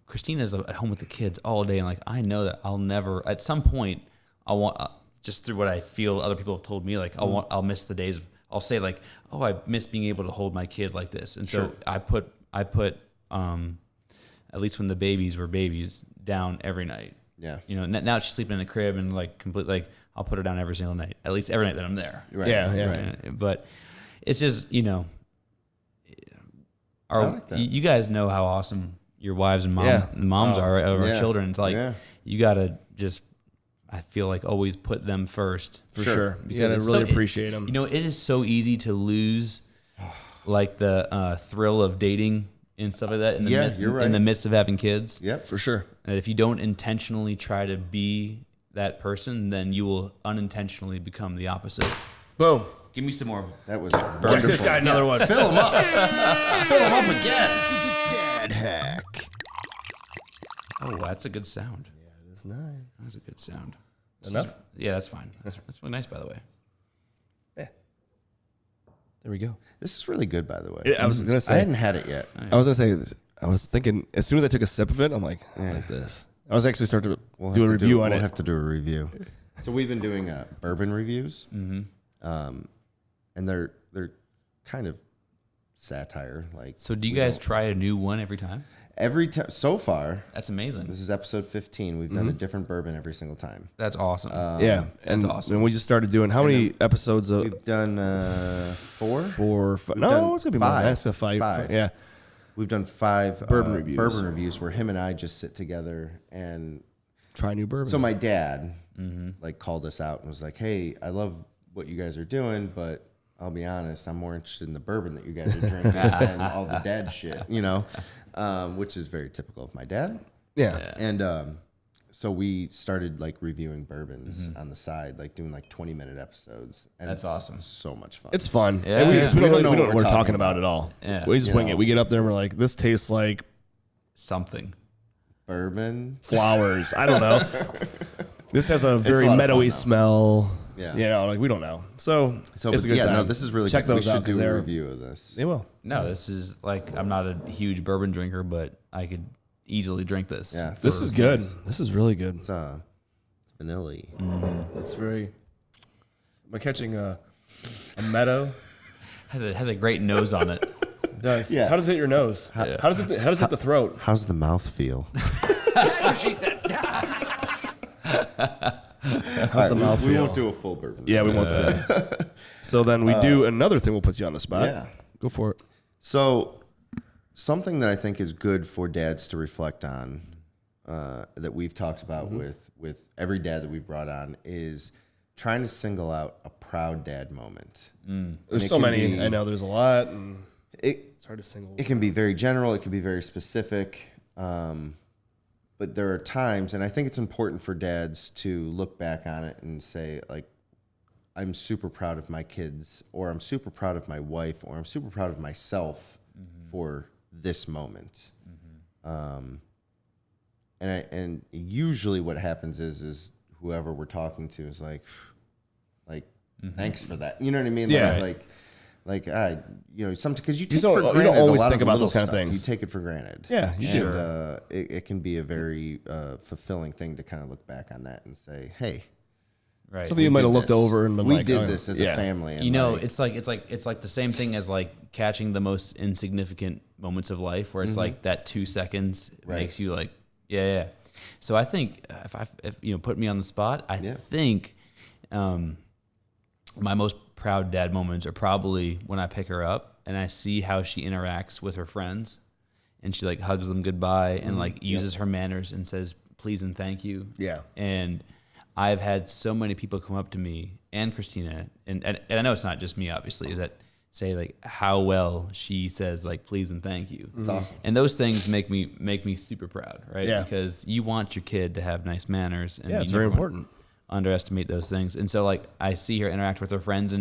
Christina's at home with the kids all day, and like I know that I'll never at some point I want just through what I feel other people have told me like I'll miss the days of I'll say like, oh, I miss being able to hold my kid like this. And so I put at least when the babies were babies, down every night. Yeah. You know, now she's sleeping in the crib and like I'll put her down every single night, at least every night that I'm there. Right. Yeah. Right. But it's just, you know, I like that. you guys know how awesome your wives and moms are of our children. It's like, you got to just, I feel like always put them first. For sure. You gotta it's really appreciate them. You know, it is so easy to lose like the thrill of dating and stuff like that in the midst of having kids. Yep. For sure. And if you don't intentionally try to be that person, then you will unintentionally become the opposite. Boom. Give me some more. That was Get wonderful. this guy another one. Fill him up. Fill him up again. Dad hack. Oh, that's a good sound. Yeah, it is nice. That's a good sound. Enough? Yeah, that's fine. That's really nice, by the way. Yeah. There we go. This is really good, by the way. I was gonna say. I hadn't had it yet. I was gonna say. I was thinking as soon as I took a sip of it, I'm like, I like this. I was actually starting to do a review on it. We'll have to do a review. So we've been doing bourbon reviews, and they're kind of satire. Like, So do you guys try a new one every time? every time so far? That's amazing. This is episode 15. We've done a different bourbon every single time. That's awesome. Yeah, and awesome. And we just started doing how many episodes of We've done 4. 4, 5? We've No, done it's gonna be more. 5. That's a 5. 5. Yeah, We've done 5 Bourbon reviews. Bourbon reviews where him and I just sit together and. try new bourbon. So my dad like called us out and was like, "Hey, I love what you guys are doing, but I'll be honest, I'm more interested in the bourbon that you guys are drinking than all the dad shit, you know," which is very typical of my dad. yeah. And so we started like reviewing bourbons on the side, like doing like 20-minute episodes. And That's it's awesome. So much fun. It's fun. Yeah, And we, yeah. just- we don't know what we're talking talking about at all. Yeah. We just You wing know. it. We get up there and we're like, this tastes like Something. bourbon. flowers. I don't know. This has a very a lot of meadowy fun, though. smell. Yeah. You know, like we don't know. So So it's a but good yeah, time. no, this is really Check good. those We out should 'cause do a they're- review of this. They will. No, this is like, I'm not a huge bourbon drinker, but I could easily drink this. Yeah, This is good. This is really good. It's vanilla. It's very. Am I catching a meadow? Has a great nose on it. It does. Yeah. How does it hit your nose? How does it hit the throat? How's the mouth feel? How's the mouth We feel? won't do a full bourbon. Yeah, we won't today. So then we do another thing. We'll put you on the spot. Yeah. Go for it. So, something that I think is good for dads to reflect on, that we've talked about with every dad that we've brought on, is trying to single out a proud dad moment. There's it so can many. be- I know there's a lot, and It's hard to single. It can be very general. It can be very specific. But there are times, and I think it's important for dads to look back on it and say, like, I'm super proud of my kids, or I'm super proud of my wife, or I'm super proud of myself for this moment. And usually what happens is whoever we're talking to is like, thanks for that. You know what I mean? Yeah. Sometimes because you take don't- for you granted don't always a lot think of about little those kind of stuff. things. You take it for granted. Yeah, you do. And it can be a very fulfilling thing to kind of look back on that and say, hey, Right. Something you might have looked over and been we like, did oh, this as yeah. a family. And You know, like, it's like the same thing as like catching the most insignificant moments of life, where it's like that 2 seconds Right. makes you like, yeah. So I think if you know, put me on the spot, I think my most proud dad moments are probably when I pick her up and I see how she interacts with her friends, and she like hugs them goodbye and like uses her manners and says please and thank you. Yeah. And I've had so many people come up to me and Christina, and I know it's not just me, obviously, that say like how well she says like please and thank you. it's awesome. And those things make me super proud, right? Yeah. Because you want your kid to have nice manners, and Yeah, you it's very never want important. to underestimate those things. And so like I see her interact with her friends,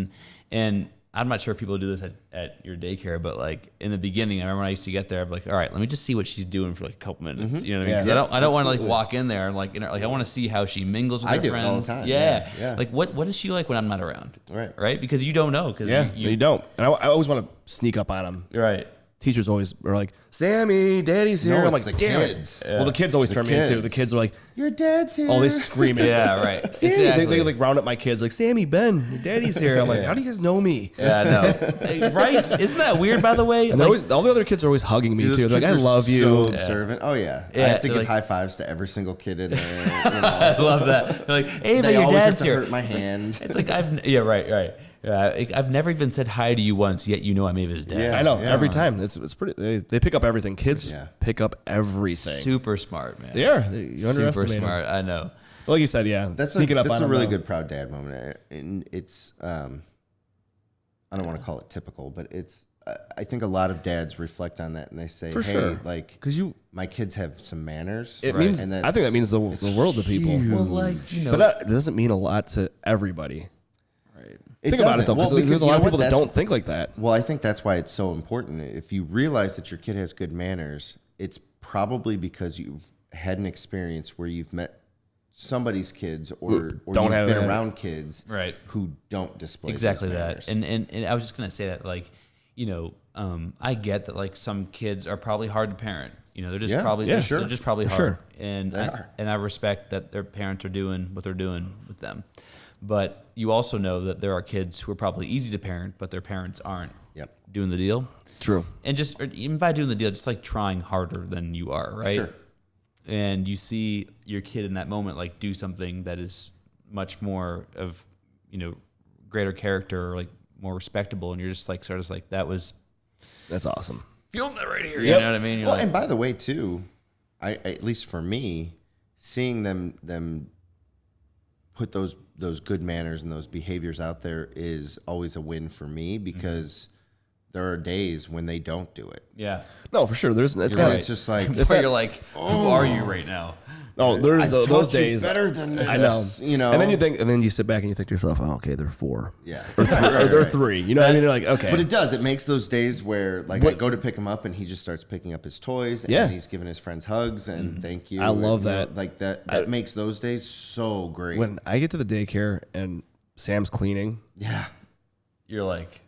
and I'm not sure if people do this at your daycare, but like in the beginning, I remember when I used to get there, I'd be like, all right, let me just see what she's doing for like a couple minutes. You know what I mean? 'Cause Yeah. I don't want to like absolutely. walk in there and like, like I want to see how she mingles with I her do it friends. all the time. Yeah. Yeah. Like what is she like when I'm not around? Right. Right. Because you don't know. Because Yeah, you you don't. And I always want to sneak up on them. right. teachers always are like, Sammy, Daddy's here. No, I'm it's like, the damn kids. it. Well, the kids always turn me in too. The kids. kids are like, Your dad's here. oh, they scream it. Yeah, right. Sammy. Exactly. They like round up my kids like, Sammy, Ben, your daddy's here. I'm like, how do you guys know me? Yeah, no. Right? Isn't that weird, by the way? And they're always, all the other kids are always hugging me Dude, too. those They're like, I kids are love you. So observant. Oh yeah. I Yeah, have to give like- high fives to every single kid in there. I love that. They're like, hey, They your always have dad's to here. hurt my hand. It's like right. I've never even said hi to you once, yet you know I'm Ava's dad. Yeah. I know every time. It's pretty. They pick up everything. Kids Yeah. pick up everything. Super smart, man. They are. You Super underestimate them. smart. I know. Like you said, yeah. That's sneaking up that's on a them, really though. good proud dad moment, and it's I don't want to call it typical, but it's I think a lot of dads reflect on that and they say, For hey, sure. like Because my kids have some manners. it means. And I think that means the world to people. Well, like, you know. But that doesn't mean a lot to everybody. right. Think about it though, because there's a lot of people that don't think like that. Well, I think that's why it's so important. If you realize that your kid has good manners, it's probably because you've had an experience where you've met somebody's kids or don't you've have been that. around kids Right. who don't display Exactly those that. manners. And I was just gonna say that, like, you know, I get that, like, some kids are probably hard to parent. You know, they're just Yeah, probably yeah, they're, sure. they're just probably For hard. sure. And They are. I respect that their parents are doing what they're doing with them. But you also know that there are kids who are probably easy to parent, but their parents aren't Yep. doing the deal. True. And just, or even by doing the deal, just like trying harder than you are, right? Sure. And you see your kid in that moment like do something that is much more of, you know, greater character or like more respectable, and you're just like sort of like, that was That's awesome. feeling that right here. Yep. You know what I mean? You're Well, like, and by the way, too, I at least for me, seeing them put those good manners and those behaviors out there is always a win for me because there are days when they don't do it. yeah. No, for sure. It's And not. it's just like, Where you're like, who are you right now? No, there's I've those taught you days. better than this. I know. You know, And then you think, and then you sit back and you think to yourself, oh, okay, they're 4. yeah, Or they're 3. You know what I mean? You're like, okay. But it does. It makes those days where, like, I go to pick him up and he just starts picking up his toys and Yeah. he's giving his friends hugs and thank you. I love And, you know, that. like that makes those days so great. When I get to the daycare and Sam's cleaning, Yeah. You're like,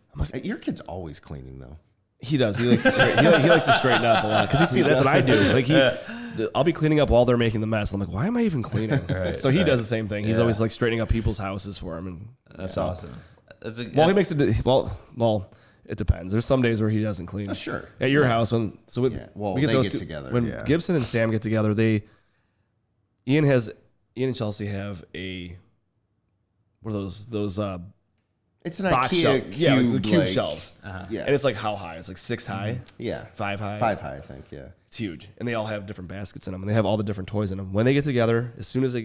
Your kid's always cleaning though. he does. He likes to he likes to straighten up a lot because that's what I do. Like I'll be cleaning up while they're making the mess. I'm like, why am I even cleaning? So he does the same thing. He's always like straightening up people's houses for him, and that's awesome. That's a, well, he makes it. Well, it depends. There's some days where he doesn't clean. Sure. At your house, when Well, we get they those get two together, when yeah. Gibson and Sam get together, Ian and Chelsea have a what are those It's an box IKEA shelf? cube, Yeah, like the cube like- shelves. Yeah. And it's like how high? It's like 6 high, Yeah. 5 high, 5 high, I think. Yeah. It's huge, and they all have different baskets in them, and they have all the different toys in them. When they get together, as soon as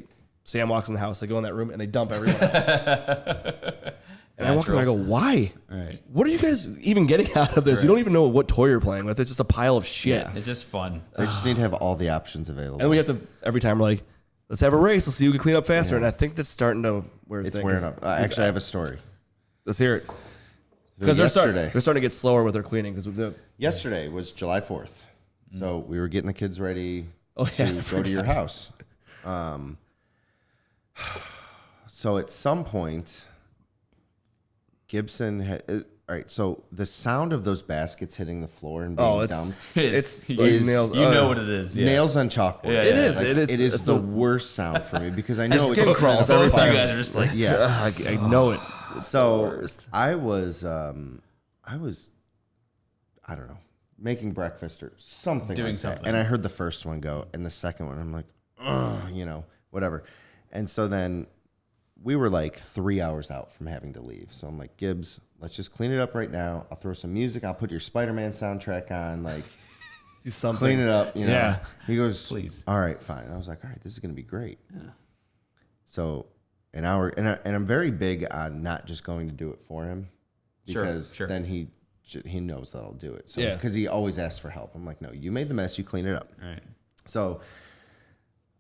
Sam walks in the house, they go in that room and they dump everyone. And I walk in and I go, why? Right. What are you guys even getting out of this? You don't even know what toy you're playing with. It's just a pile of shit. Yeah. it's just fun. They just need to have all the options available. And we have to, every time we're like, let's have a race. Let's see who can clean up faster. And I think that's starting to wear it's things. wearing up. Actually, I have a story. Let's hear it. Because they're yesterday, starting to get slower with their cleaning. Because yesterday was July 4th. So we were getting the kids ready Oh, yeah, I to go to your house. So at some point, Gibson had. All right, so the sound of those baskets hitting the floor and being dumped. it's like is- nails. You know what it is. Yeah. Nails on chalkboard. Yeah, It is. Like, It is. it is It's the the- worst sound for me because I know it's skin crawls every Both of time. you guys are just like, Yeah. I know it. So I was, I don't know, making breakfast or something Doing like something. that. And I heard the first one go, and the second one, I'm like, ugh, you know, whatever. And so then we were like 3 hours out from having to leave. So I'm like, Gibbs, let's just clean it up right now. I'll throw some music. I'll put your Spider-Man soundtrack on. Like, Do something. clean it up. You know. Yeah. He goes, Please. All right, fine. I was like, all right, this is gonna be great. Yeah. So an hour, and I'm very big on not just going to do it for him because Sure. then he knows that I'll do it. So Yeah. because he always asks for help. I'm like, no, you made the mess, you clean it up. all right. So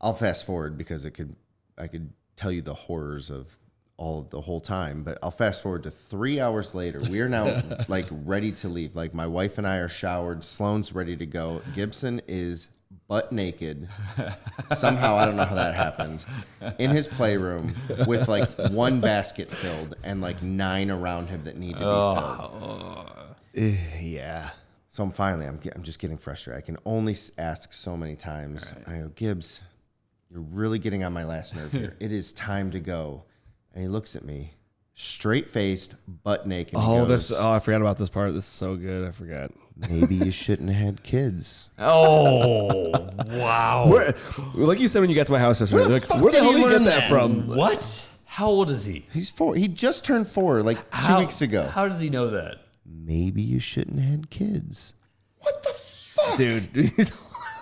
I'll fast forward because I could tell you the horrors of all of the whole time, but I'll fast forward to 3 hours later. We are now like ready to leave. Like my wife and I are showered. Sloane's ready to go. Gibson is butt naked. Somehow, I don't know how that happened, in his playroom with like one basket filled and like 9 around him that need to be filled. Yeah. So I'm just getting frustrated. I can only ask so many times. Right. I go, Gibbs, you're really getting on my last nerve here. It is time to go. And he looks at me, straight-faced, butt naked. I forgot about this part. This is so good. I forgot. Maybe you shouldn't have had kids. Oh, wow. Like you said when you got to my house yesterday, where the hell did you get that from? What? How old is he? He's 4. He just turned 4 like 2 weeks ago. How does he know that? Maybe you shouldn't have had kids. What the fuck? Dude.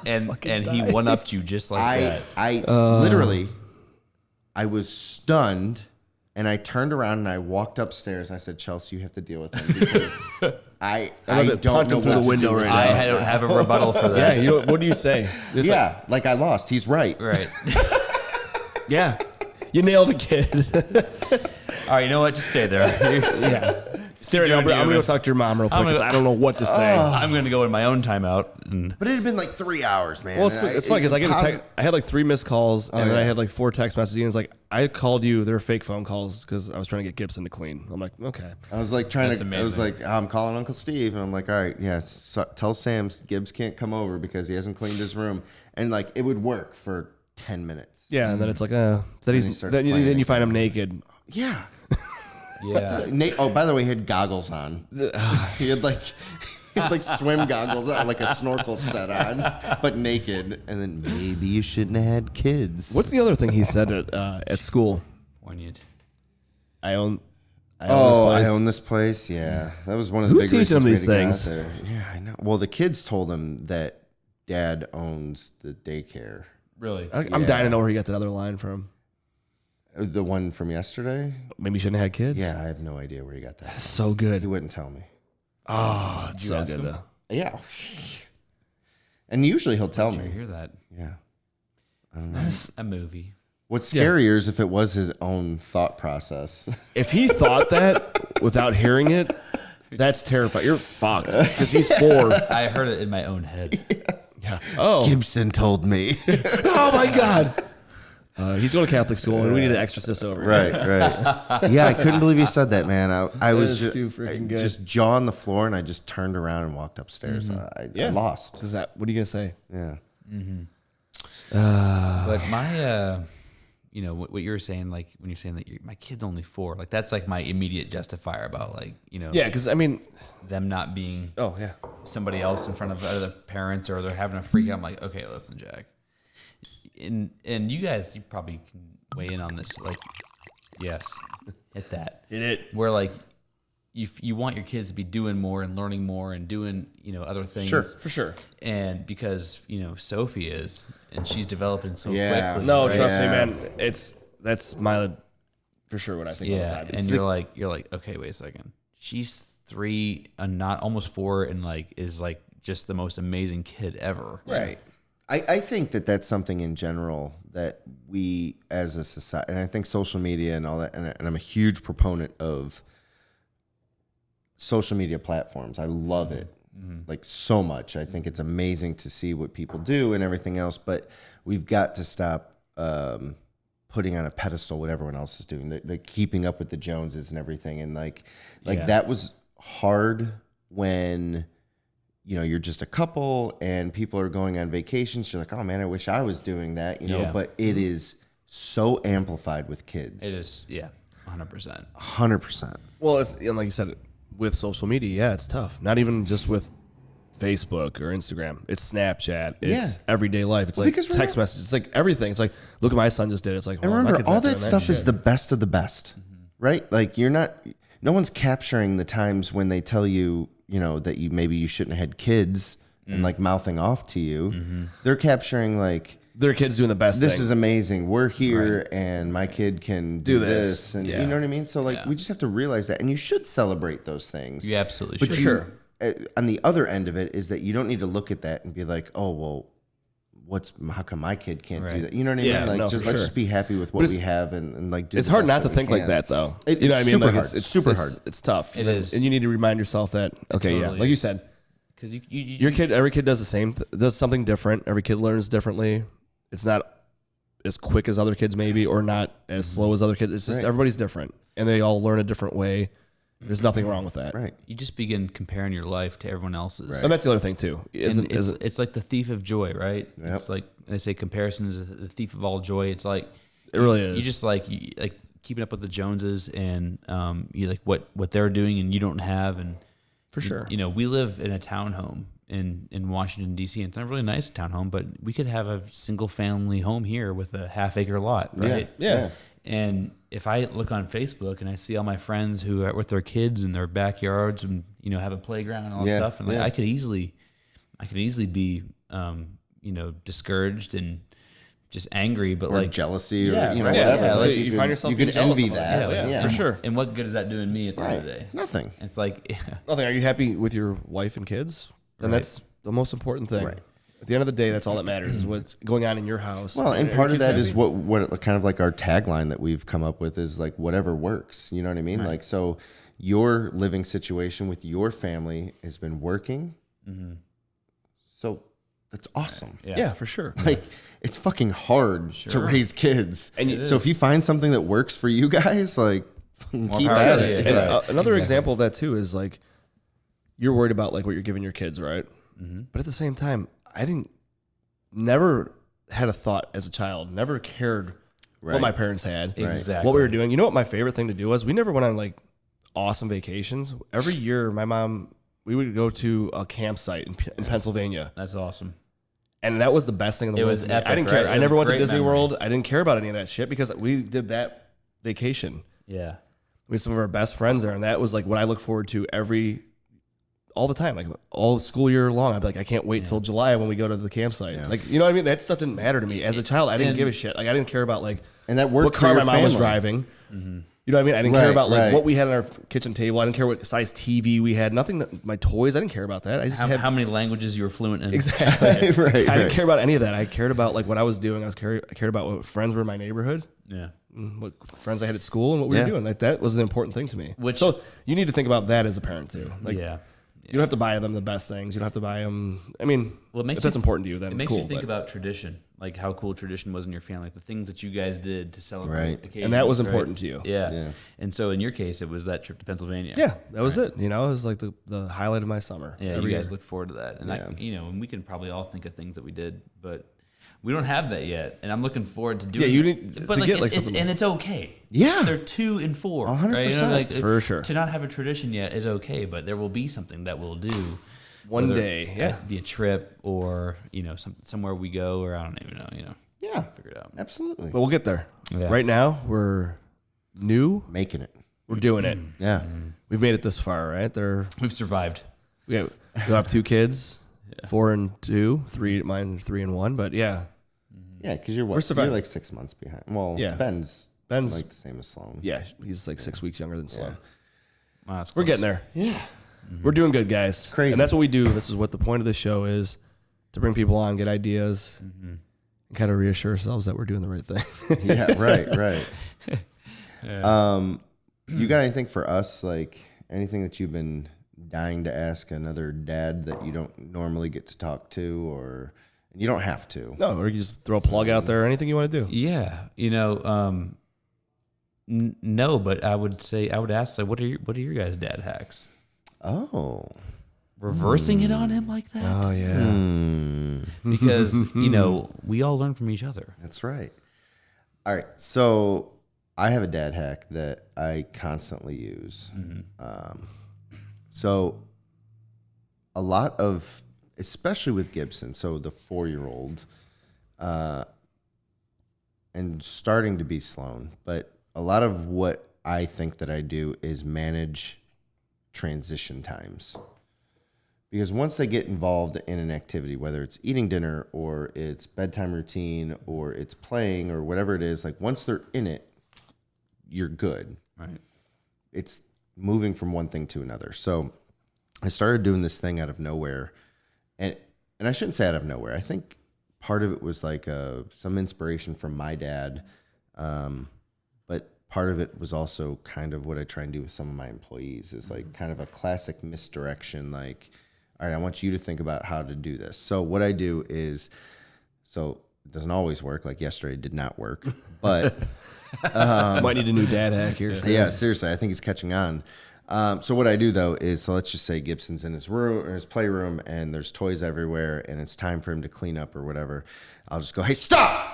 and he one-upped you just like that. I literally, I was stunned, and I turned around and I walked upstairs and I said, Chelsea, you have to deal with him because I don't know through the window right now. I don't have a rebuttal for that. Yeah, what do you say? It's like I lost. He's right. Right. Yeah. You nailed it, kid. All right, you know what? Just stay there. Yeah. Stay right now. I'm going to go talk to your mom real quick because I don't know what to say. I'm going to go in my own timeout. But it had been like 3 hours, man. Well, it's funny because I had like 3 missed calls and then I had like 4 text messages. And it's like, I called you. They were fake phone calls because I was trying to get Gibson to clean. I'm like, okay. I was like I was like, I'm calling Uncle Steve. And I'm like, all right, yeah, tell Sam Gibbs can't come over because he hasn't cleaned his room. And like, it would work for 10 minutes. Yeah. And then it's like, then you find him naked. Yeah. Yeah. Oh, by the way, he had goggles on. He had like swim goggles on, like a snorkel set on, but naked. And then maybe you shouldn't have had kids. What's the other thing he said at school? Poignant. I own this place. Yeah, that was one of the big reasons teaching him these we had to things? get out there. Yeah, I know. Well, the kids told him that Dad owns the daycare. Really? I'm dying to know where he got that other line from. The one from yesterday? Maybe you shouldn't have had kids? Yeah, I have no idea where he got that. That's so good. He wouldn't tell me. Oh, it's so good though. Yeah. And usually he'll tell me. You hear that? Yeah. I don't know. That's a movie. What's scarier is if it was his own thought process. If he thought that without hearing it, that's terrifying. You're fucked because he's 4. I heard it in my own head. Yeah. Oh. Gibson told me. Oh my God. He's going to Catholic school, and we need an exorcist over. Right. Yeah, I couldn't believe he said that, man. I was just jaw on the floor, and I just turned around and walked upstairs. Mm-hmm. I lost. What are you gonna say? Yeah. Mm-hmm. But my, what you were saying, like when you're saying that my kid's only 4, like that's like my immediate justifier about like, Yeah, because I mean, them not being somebody somebody else in front of other parents or they're having a freak out. I'm like, okay, listen, Jack. And you guys, you probably can weigh in on this. Like, yes, hit that. Hit it. Where like, you want your kids to be doing more and learning more and doing other things. Sure, for sure. And because Sophie is and she's developing so quickly. No, trust me, man. That's for sure what I think all the time. And you're like, okay, wait a second. She's 3 and not almost 4 and like is like just the most amazing kid ever. Right. I think that's something in general that we as a society, and I think social media and all that, and I'm a huge proponent of social media platforms. I love it like so much. I think it's amazing to see what people do and everything else, but we've got to stop putting on a pedestal what everyone else is doing. The keeping up with the Joneses and everything. And like that was hard when you're just a couple and people are going on vacations. You're like, oh man, I wish I was doing that, but it is so amplified with kids. It is, 100%. 100%. Well, it's like you said, with social media, it's tough. Not even just with Facebook or Instagram. It's Snapchat. It's everyday life. It's like text messages. It's like everything. It's like, look what my son just did. It's like, and remember, all that stuff is the best of the best, right? Like no one's capturing the times when they tell you, that maybe you shouldn't have had kids and like mouthing off to you. They're capturing like their kid's doing the best. This thing. is amazing. We're here and my kid can do this. And you know what I mean? So like we just have to realize that, and you should celebrate those things. You absolutely should. For sure. On the other end of it is that you don't need to look at that and be like, oh, well, how come my kid can't do that? You know what I mean? Like let's just be happy with what we have and like do it's hard not to think like that though. You know what I mean? Super like hard. It's super hard. It's tough. It is. And you need to remind yourself that like you said, because every kid does the same, does something different. Every kid learns differently. It's not as quick as other kids maybe, or not as slow as other kids. It's just everybody's different and they all learn a different way. There's nothing wrong with that. Right. You just begin comparing your life to everyone else's. And that's the other thing too. It's like the thief of joy, right? Yep. It's like they say comparison is the thief of all joy. It's like It really is. You just like keeping up with the Joneses and you like what they're doing and you don't have. And for sure. You know, we live in a townhome in Washington D.C. and it's not a really nice townhome, but we could have a single family home here with a half-acre lot, right? Yeah. And if I look on Facebook and I see all my friends who are with their kids in their backyards and have a playground and all that stuff, and like I could easily be discouraged and just angry, but or like jealousy or right. whatever. Yeah, Like so you find yourself you could jealous envy of that. Yeah, for sure. And what good is that doing me at the end of the day? Nothing. It's like Nothing. Are you happy with your wife and kids? Then Right. that's the most important thing. Right. At the end of the day, that's all that matters is what's going on in your house. Well, and are part your of that kids is happy? what kind of like our tagline that we've come up with is like whatever works. You know what I mean? Like, so your living situation with your family has been working. So that's awesome. Yeah, for sure. Like, it's fucking hard to raise kids. And so if you find something that works for you guys, like, fucking keep power at to it. you. And, Yeah. another example of that too is like you're worried about like what you're giving your kids, right? But at the same time, never had a thought as a child, never cared Right. what my parents had, Exactly. what we were doing. You know what my favorite thing to do was? We never went on like awesome vacations. Every year, we would go to a campsite in Pennsylvania. that's awesome. And that was the best thing in the It world. was to me. epic, I didn't right? care. It I was never a went to great Disney memory. World. I didn't care about any of that shit because we did that vacation. Yeah. We had some of our best friends there, and that was like what I look forward to all the time, like all school year long. I'd be like, I can't wait till July when we go to the campsite. Yeah. Like, you know what I mean? That stuff didn't matter to me as a child. I didn't give a shit. Like, I didn't care about like And that worked what for car your my mom was family. driving. You know what I mean? I didn't care Right, about like right. what we had on our kitchen table. I didn't care what size TV we had. Nothing. My toys. I didn't care about that. I just had How many languages you were fluent in? exactly. Right, I didn't right. care about any of that. I cared about like what I was doing. I cared about what friends were in my neighborhood, Yeah. what friends I had at school, and what we were Yeah. doing. Like that was an important thing to me. Which- So you need to think about that as a parent too. Like, Yeah. you don't have to buy them the best things. You don't have to buy them. I mean, Well, it makes if that's you- important to you, then It makes cool. you think but- about tradition, like how cool tradition was in your family, like the things that you guys did to celebrate Right. occasions, and that was right? important to you. Yeah. Yeah. And so in your case, it was that trip to Pennsylvania. Yeah, that was it. You know, it was like the highlight of my summer. Yeah, every you guys year. look forward to that. And Yeah. and we can probably all think of things that we did, but we don't have that yet. And I'm looking forward to doing Yeah, you it. need But to like, get like it's, something. and it's okay. Yeah. They're 2 and 4. 100%. Right? You know, like, For sure. To not have a tradition yet is okay, but there will be something that we'll do. One whether day, yeah. it be a trip or, somewhere we go or I don't even know, Yeah. figure it out. Absolutely. But we'll get there. Yeah. Right now, we're new. Making it. We're doing it. Yeah. We've made it this far, right? We've survived. We'll have 2 kids, 4 and 2, 3. Mine 3 and 1. But yeah, Yeah, because you're We're what? You're surviving. like 6 months behind. Well, Yeah. Ben's Ben's like the same as Sloan. yeah, he's like 6 weeks younger than Sloan. Wow, that's We're close. getting there. Yeah. We're doing good, guys. Crazy. And that's what we do. This is what the point of the show is, to bring people on, get ideas, and kind of reassure ourselves that we're doing the right thing. Yeah, right. You got anything for us? Like anything that you've been dying to ask another dad that you don't normally get to talk to, or you don't have to? No, or you just throw a plug out there, anything you want to do. Yeah, no, but I would ask, like, what are your guys' dad hacks? Oh. Reversing it on him like that? Oh, yeah. Because we all learn from each other. That's right. All right. So I have a dad hack that I constantly use. So a lot of, especially with Gibson, so the 4-year-old, and starting to be Sloan, but a lot of what I think that I do is manage transition times. Because once they get involved in an activity, whether it's eating dinner or it's bedtime routine or it's playing or whatever it is, like once they're in it, you're good. Right. It's moving from one thing to another. So I started doing this thing out of nowhere. And I shouldn't say out of nowhere. I think part of it was like some inspiration from my dad. But part of it was also kind of what I try and do with some of my employees is like kind of a classic misdirection. Like, all right, I want you to think about how to do this. So what I do is, so it doesn't always work. Like yesterday did not work, but Might need a new dad hack here. yeah, seriously, I think he's catching on. So what I do though is, so let's just say Gibson's in his room or his playroom, and there's toys everywhere, and it's time for him to clean up or whatever. I'll just go, "Hey, stop!"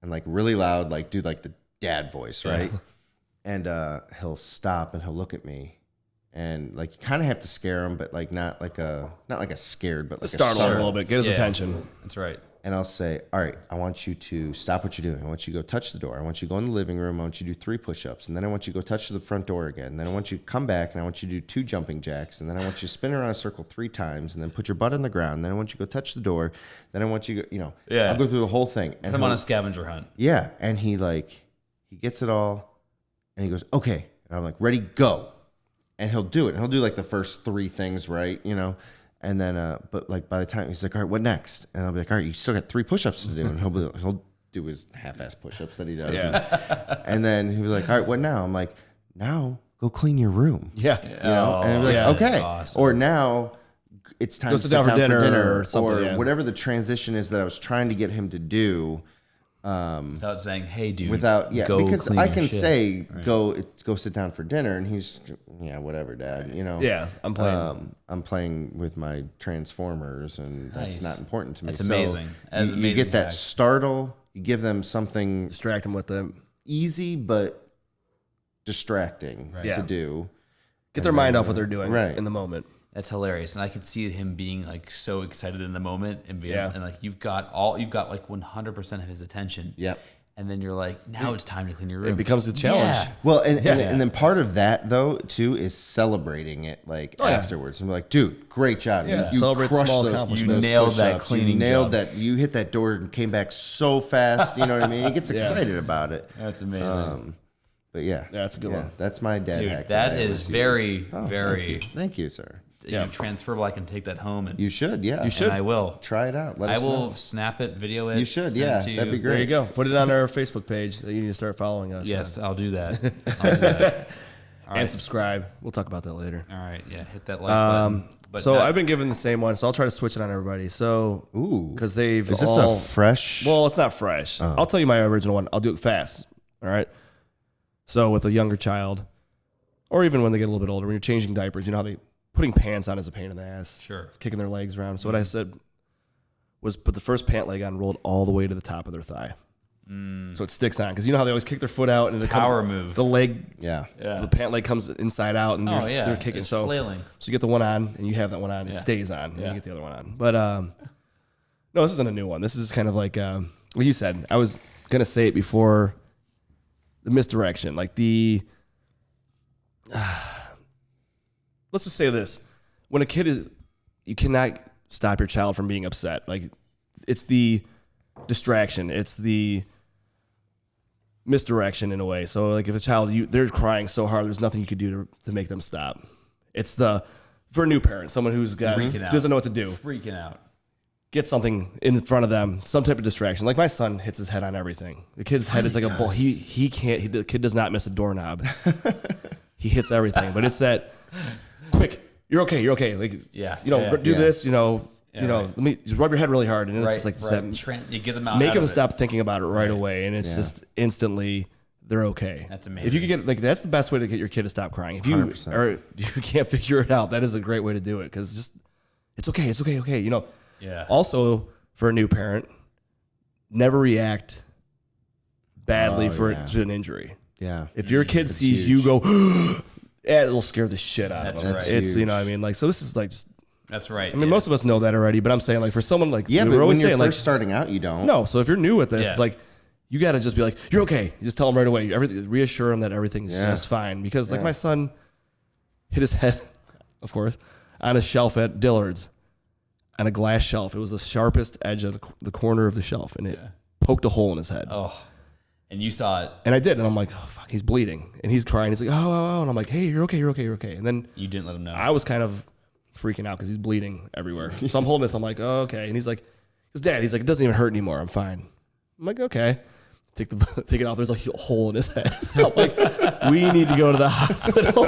and like really loud, like do like the dad voice, right? And he'll stop and he'll look at me. And like you kind of have to scare him, but like not like a scared, but like Startle him a little bit, get his attention. That's right. And I'll say, "All right, I want you to stop what you're doing. I want you to go touch the door. I want you to go in the living room. I want you to do 3 push-ups. And then I want you to go touch the front door again. And then I want you to come back, and I want you to do 2 jumping jacks. And then I want you to spin around a circle 3 times, and then put your butt on the ground. And then I want you to go touch the door. Then I want you to go, I'll go through the whole thing." And Put him on a scavenger hunt. Yeah, and he gets it all, and he goes, "Okay." And I'm like, "Ready, go." And he'll do it. And he'll do like the first 3 things, right? And then, but like by the time he's like, "All right, what next?" And I'll be like, "All right, you still got 3 push-ups to do." And he'll do his half-ass push-ups that he does. Yeah. And then he'll be like, "All right, what now?" I'm like, "Now go clean your room." Yeah. And I'll be like, "Okay." Awesome. Or now it's time Go to sit down for dinner or something, or yeah. whatever the transition is that I was trying to get him to do. Without saying, "Hey, dude." Because clean I your can shit. say go sit down for dinner, and he's whatever, Dad. Yeah, I'm playing. I'm playing with my Transformers, and that's Nice. not important to me. That's amazing. That is You amazing get that hack. startle. You give them something Distract him with them. easy but distracting Yeah. to do. Get their mind off what they're doing Right. in the moment. That's hilarious, and I could see him being like so excited in the moment, and being, Yeah. and like you've got like 100% of his attention. Yep. And then you're like, now it's time to clean your room. It becomes a challenge. Yeah. Well, and then part of that though too is celebrating it afterwards and be like, "Dude, great job! Yeah. You Celebrate crushed small those accomplishments. those You nailed that push-ups. cleaning You nailed job." that. You hit that door and came back so fast. You know what I mean? He gets excited about it. That's amazing. But yeah, that's a good one. That's my dad Dude, hack. that I is always very, use. very Thank you, sir. transferable. I can take that home and You should, yeah. You should. and I will. Try it out. Let I us will know. snap it, video it. You should, send yeah. it to That'd be you. great. There you go. Put it on our Facebook page. You need to start following us. Yes, I'll do that. I'll do that. All And right. subscribe. We'll talk about that later. All right. Yeah. Hit that like button. But So not- I've been given the same one, so I'll try to switch it on everybody. So, Ooh. because they've Is this all, a fresh? well, it's not fresh. I'll tell you my original one. I'll do it fast. All right. So with a younger child, or even when they get a little bit older, when you're changing diapers, you know how putting pants on is a pain in the ass. Sure. Kicking their legs around. So what I said was put the first pant leg on, rolled all the way to the top of their thigh. So it sticks on. Because you know how they always kick their foot out and it Power comes, move. the leg, yeah. Yeah. the pant leg comes inside out and Oh, yeah. they're kicking. It's So flailing. you get the one on and you have that one on. It Yeah. stays on and Yeah. you get the other one on. But no, this isn't a new one. This is kind of like you said. I was going to say it before the misdirection. Like let's just say this. When a kid is, you cannot stop your child from being upset. Like it's the distraction. It's the misdirection in a way. So like if a child, they're crying so hard, there's nothing you could do to make them stop. It's for a new parent, someone who's Freaking out. doesn't know what to do. Freaking out. Get something in front of them, some type of distraction. Like my son hits his head on everything. The kid's head is like a bull. He can't. The kid does not miss a doorknob. He hits everything. But it's that quick. You're okay. You're okay. Like Yeah. do Yeah. this. right. Let me just rub your head really hard, and it's Right. just like right. You get them out. make out them of it. stop thinking about it right away, and it's Yeah. just instantly they're okay. That's If you could get that's the best way to get your kid to stop crying. If you 100%. or if you can't figure it out, that is a great way to do it because just it's okay. It's okay. Okay. Yeah. Also, for a new parent, never react badly to an injury. Yeah. If your kid sees huge. you go, it'll scare the shit out That's of them. right. It's huge. what I mean. Like so, this is like just. That's right. I mean, most of us know that already, but I'm saying like for someone like Yeah, we but were when always you're saying first like starting out, you don't. no. So if you're new with this, Yeah. like you got to just be like you're okay. You just tell them right away. Reassure them that everything's Yeah. just fine because like my son hit his head, of course, on a shelf at Dillard's, on a glass shelf. It was the sharpest edge of the corner of the shelf, and it poked a hole in his head. Oh, and you saw it. And I did, and I'm like, oh, fuck, he's bleeding, and he's crying. He's like, oh, and I'm like, hey, you're okay, you're okay, you're okay. And then You didn't let him know. I was kind of freaking out because he's bleeding everywhere. So I'm holding this. I'm like, oh, okay. And he's like, Dad, he's like, it doesn't even hurt anymore. I'm fine. I'm like, okay. Take it off. There's like a hole in his head. I'm like, we need to go to the hospital.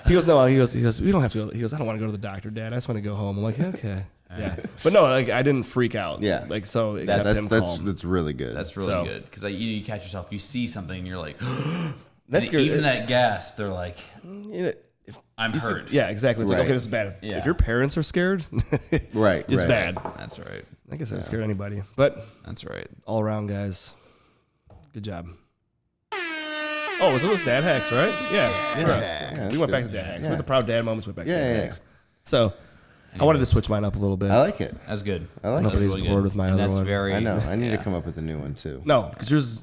He goes, no. He goes, we don't have to go. He goes, I don't want to go to the doctor, Dad. I just want to go home. I'm like, okay. Yeah. But no, like I didn't freak out. Yeah. Like so it kept him calm. That's really good. That's really So- good because you catch yourself. You see something, and you're like, That's scary. Even that gasp, they're like, You know, if I'm you see- hurt. yeah, exactly. It's like, Right. okay, this is bad. Yeah. If your parents are scared, Right. it's right. bad. That's right. I guess that scared anybody. But That's right. all around, guys, good job. Oh, was those dad hacks, right? Yeah. Yeah, We that's went back good. to dad hacks. Yeah. With the proud dad moments, went back to Yeah, dad yeah, hacks. So I wanted to switch mine up a little bit. I like it. That's good. I like Nobody's it. really bored good. with my And other that's one. very. I know. I need to come up with a new one too. No, because yours is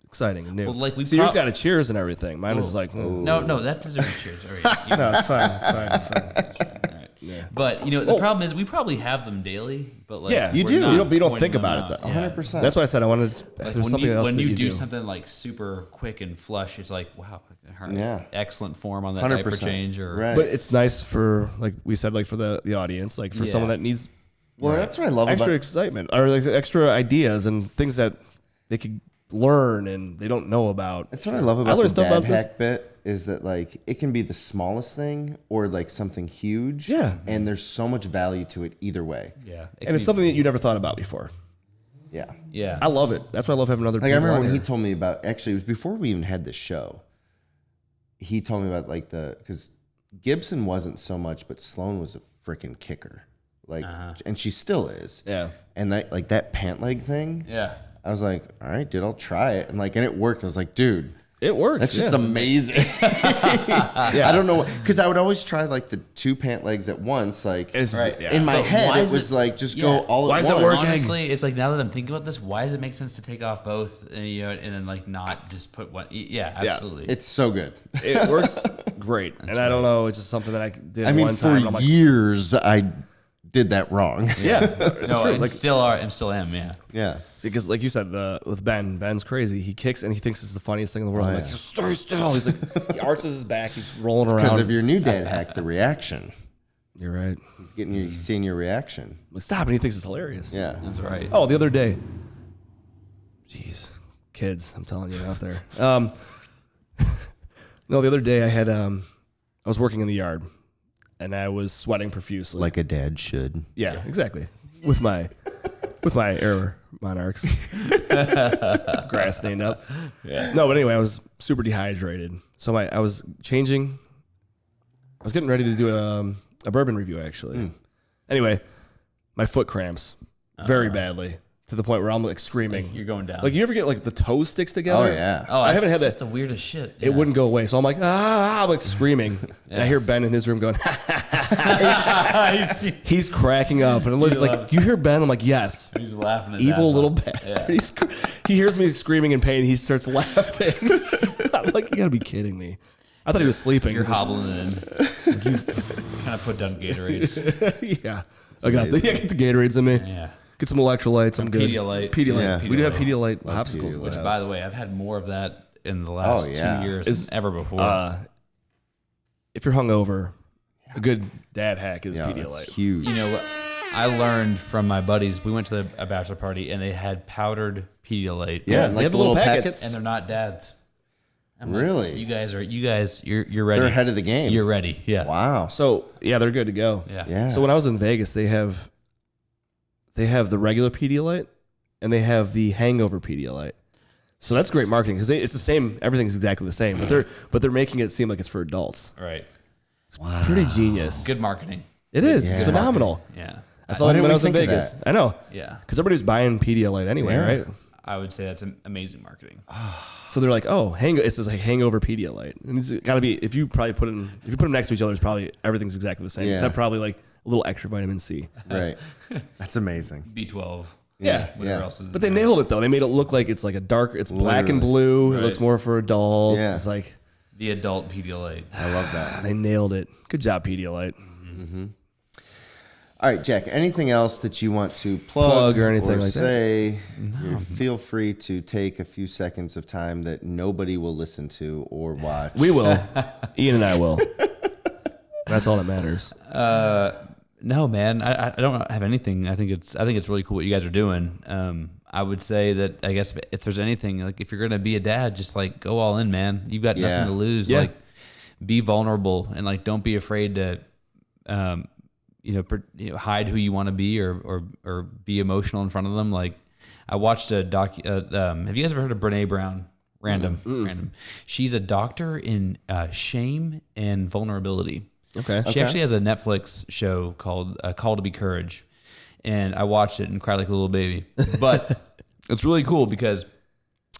exciting and new. Well, like, we See, yours prob- got a cheers and everything. Mine was like, No, that deserves a cheers. All right. no, it's fine. It's fine. It's fine. All right. Yeah. But the problem is we probably have them daily. But like, Yeah, you we're do. not You don't pointing think them about out. it, though. Yeah. 100%. That's why I said I wanted. Like There's something else when that you you do something like super quick and flush, it's like wow, Yeah. excellent form on that diaper 100%. change. Or Right. But it's nice for, like we said, like for the audience, like for someone Yeah. that needs Well, that's what I love extra about. excitement or like extra ideas and things that they could learn and they don't know about. That's what I love about learned the stuff dad about this. hack bit is that like it can be the smallest thing or like something huge. Yeah. And there's so much value to it either way. yeah, And it's something that you never thought about before. Yeah. Yeah, I love it. That's why I love having other Like I people remember on when he here. told me about, actually it was before we even had this show. He told me about like because Gibson wasn't so much, but Sloan was a freaking kicker. Like, and she still is. Yeah. And that like that pant leg thing. yeah. I was like, all right, dude, I'll try it. And like, and it worked. I was like, dude, It works. that's just yeah. amazing. I don't know, because I would always try like the two pant legs at once. Like It's, Right. yeah. in my But head, why it is was it- like just yeah. go all Why at is it once. working? Honestly, it's like now that I'm thinking about this, why does it make sense to take off both and then like not just put one? Yeah, absolutely. It's so good. It works great. And I don't know. It's just something that I did I mean, one for time. And I'm like, years, I did that wrong. yeah. It's no, true. and Like, still are, and still am. Yeah. Yeah. because like you said, with Ben's crazy. He kicks and he thinks it's the funniest thing in the world. I'm like, yeah. just stay still. He's like, he arches his back. He's rolling Because around. of your new dad hack, the reaction. You're right. He's getting you, he's seeing your reaction. Like, stop. And he thinks it's hilarious. Yeah. That's right. Oh, the other day. Jeez, kids, I'm telling you out there. No, the other day I had I was working in the yard, and I was sweating profusely. Like a dad should. Yeah, exactly. With my Air Monarchs, grass stained up. Yeah. No, but anyway, I was super dehydrated, so I was changing. I was getting ready to do a bourbon review actually. Anyway, my foot cramps very badly to the point where I'm like screaming. You're going down. Like you ever get like the toes sticks together? Oh, yeah. oh, I haven't had that's that. the weirdest shit. It wouldn't go away, so I'm like, I'm like screaming, and I hear Ben in his room going, he's cracking up, and Lily's like, "Do you hear Ben?" I'm like, "Yes." He's laughing. His Evil ass little off. bastard. He hears me screaming in pain. He starts laughing. I'm like, "You gotta be kidding me!" I thought he was sleeping. You're hobbling in. You kind of put down Gatorades. Yeah, I got get the Gatorades in me. Yeah. Get some electrolytes. I'm good. Pedialyte. Pedialyte. Yeah. We do have Pedialyte Love popsicles. in the Pedialyte. house. By the way, I've had more of that in the last Oh, yeah. 2 years Is- than ever before. If you're hungover, a good dad hack is Yeah, that's Pedialyte. huge. You know, I learned from my buddies. We went to a bachelor party and they had powdered Pedialyte. yeah, they like have the little little packets. packets. And they're not dads. I'm like, Really? you're ready. They're ahead of the game. You're ready. Yeah. Wow. So yeah, they're good to go. Yeah. Yeah. So when I was in Vegas, they have the regular Pedialyte and they have the hangover Pedialyte. So that's great marketing because it's the same. Everything's exactly the same, but they're making it seem like it's for adults. Right. Pretty genius. Good marketing. It is. It's Yeah. phenomenal. Yeah. I saw Why it didn't when we I was in think of Vegas. that? I know Yeah. because everybody's buying Pedialyte anyway, Yeah. right? I would say that's amazing marketing. So they're like, oh, it says like hangover Pedialyte, and it's got to be if you put them next to each other, it's probably everything's exactly the same, Yeah. except probably like a little extra vitamin C. Right. That's amazing. B12. Yeah. Whatever Yeah. else is. But they nailed it though. They made it look like it's like it's black and Literally. blue. Right. It looks more for adults. Yeah. It's like the adult Pedialyte. I love that. they nailed it. Good job, Pedialyte. All right, Jack, anything else that you want to plug or anything or like that? say? Feel free to take a few seconds of time that nobody will listen to or watch. We will. Ian and I will. That's all that matters. No, man, I don't have anything. I think it's really cool what you guys are doing. I would say that I guess if there's anything, like if you're gonna be a dad, just like go all in, man. You've got Yeah. nothing to lose. Yeah. Like be vulnerable and like don't be afraid to, hide who you want to be or be emotional in front of them. Like I watched a doc. Have you guys ever heard of Brene Brown? Random. She's a doctor in shame and vulnerability. Okay. She actually has a Netflix show called Call to Be Courage, and I watched it and cried like a little baby. But it's really cool because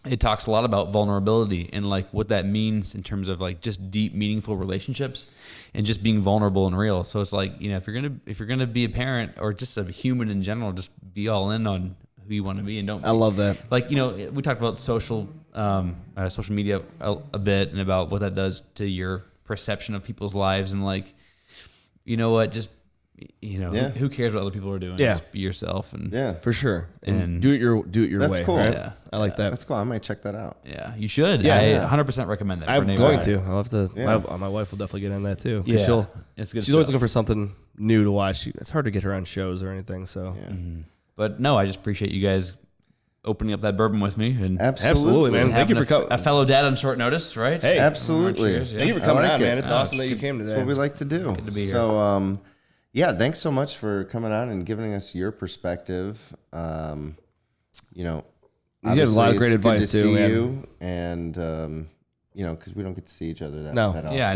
it talks a lot about vulnerability and like what that means in terms of like just deep, meaningful relationships and just being vulnerable and real. So it's like, you know, if you're gonna be a parent or just a human in general, just be all in on who you want to be and don't. I love that. Like, you know, we talked about social media a bit and about what that does to your perception of people's lives, and like, you know what, just, you know, who cares what other people are doing? Yeah. Just be yourself. And For sure. And do it your That's way. cool. Right? Yeah. I like that. That's cool. I might check that out. yeah, you should. Yeah. I 100% recommend that. I'm for going anybody. to. I'll have to. Yeah. My wife will definitely get in that too. 'Cause Yeah. It's good She's always stuff. looking for something new to watch. It's hard to get her on shows or anything. So But no, I just appreciate you guys opening up that bourbon with me. And absolutely, man. Thank you for coming. a fellow dad on short notice, right? Hey, Absolutely. Cheers, yeah. Thank you for I coming like on, it. man. It's awesome that you good. came today. That's what we like to do. Good to be here. So, yeah, thanks so much for coming on and giving us your perspective. You know, You have a lot of obviously great it's advice, good to too, see man. you, and you know, because we don't get to see each other that No. often. Yeah,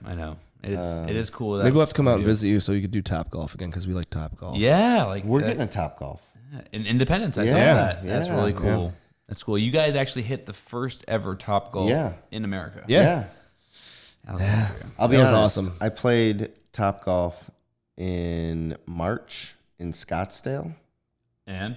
I know. It is cool. That Maybe we'll have to come out and visit you so you could do Top Golf again because we like Top Golf. Yeah, like We're getting a Top Golf. in Independence. I saw Yeah, that. That's yeah, really cool. yeah. That's cool. You guys actually hit the first ever Top Golf in America. Yeah. Alexandria. I'll be That was honest. awesome. I played Top Golf in March in Scottsdale. And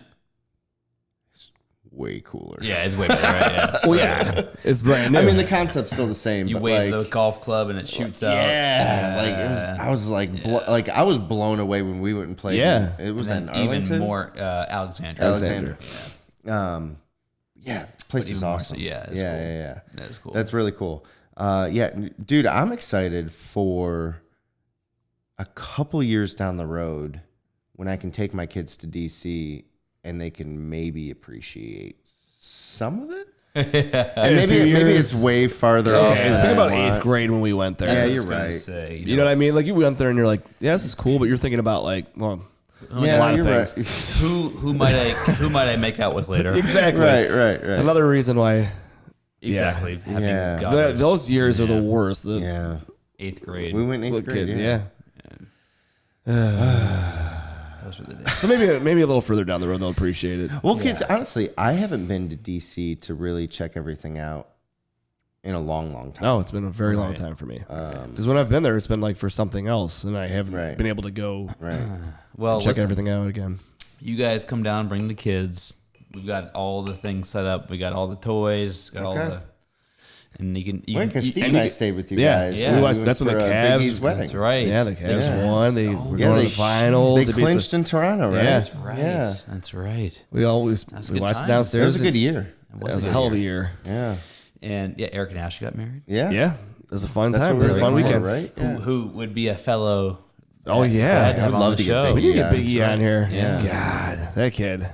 Way cooler. yeah, it's way better, right? Yeah. Oh yeah, it's brand new. I mean, the concept's still the same. You but wave like, the golf club and it shoots out. yeah, like it was. I was like, I was blown away when we went and played. Yeah. it was And in then Arlington. even more Alexandria. Alexander. Yeah. Yeah, the place But is even more awesome. so, yeah, it's yeah, cool. yeah. That is cool. That's really cool. Yeah, dude, I'm excited for a couple years down the road when I can take my kids to DC and they can maybe appreciate some of it. And maybe it's way farther off. Okay, than think about I want. 8th grade when we went there. Yeah, I was you're gonna right. say, You know what I mean? Like you went there and you're like, yeah, this is cool, but you're thinking about like, well, a Yeah, lot of you're things. right. who might I make out with later? Exactly. right. Another reason why Exactly. Having Yeah. daughters. those years are the worst. The Yeah, 8th grade. we went in 8th little grade. kids, Yeah. Those were the days. So maybe a little further down the road they'll appreciate it. Well, kids, honestly, I haven't been to DC to really check everything out in a long, long time. No, it's been a very long time for me. Because when I've been there, it's been like for something else, and I haven't Right. been able to go Right. Well, check listen, everything out again. you guys come down, bring the kids. We've got all the things set up. We got all the toys. Got all Okay. the, and you can. Wait, because Steve and and I you- stayed with you Yeah, guys. yeah. We We watched, went that's when for, the Big E's Cavs. wedding. That's right. Yeah, the Cavs Yeah. won. They were going to the finals. They beat the- clinched in Toronto, right? Yeah. That's right. Yeah. That's right. We always That's we good watched times. downstairs. It was a good year. It was a hell of a year. Yeah. And yeah, Eric and Ashley got married. Yeah. Yeah, it was a fun That's time. what It was we a fun were weekend. for, right? Yeah. Who would be a fellow? Oh dad yeah, to have I'd on love the to get show. Big we need to get Yeah, Big E on here. Yeah. God, that kid.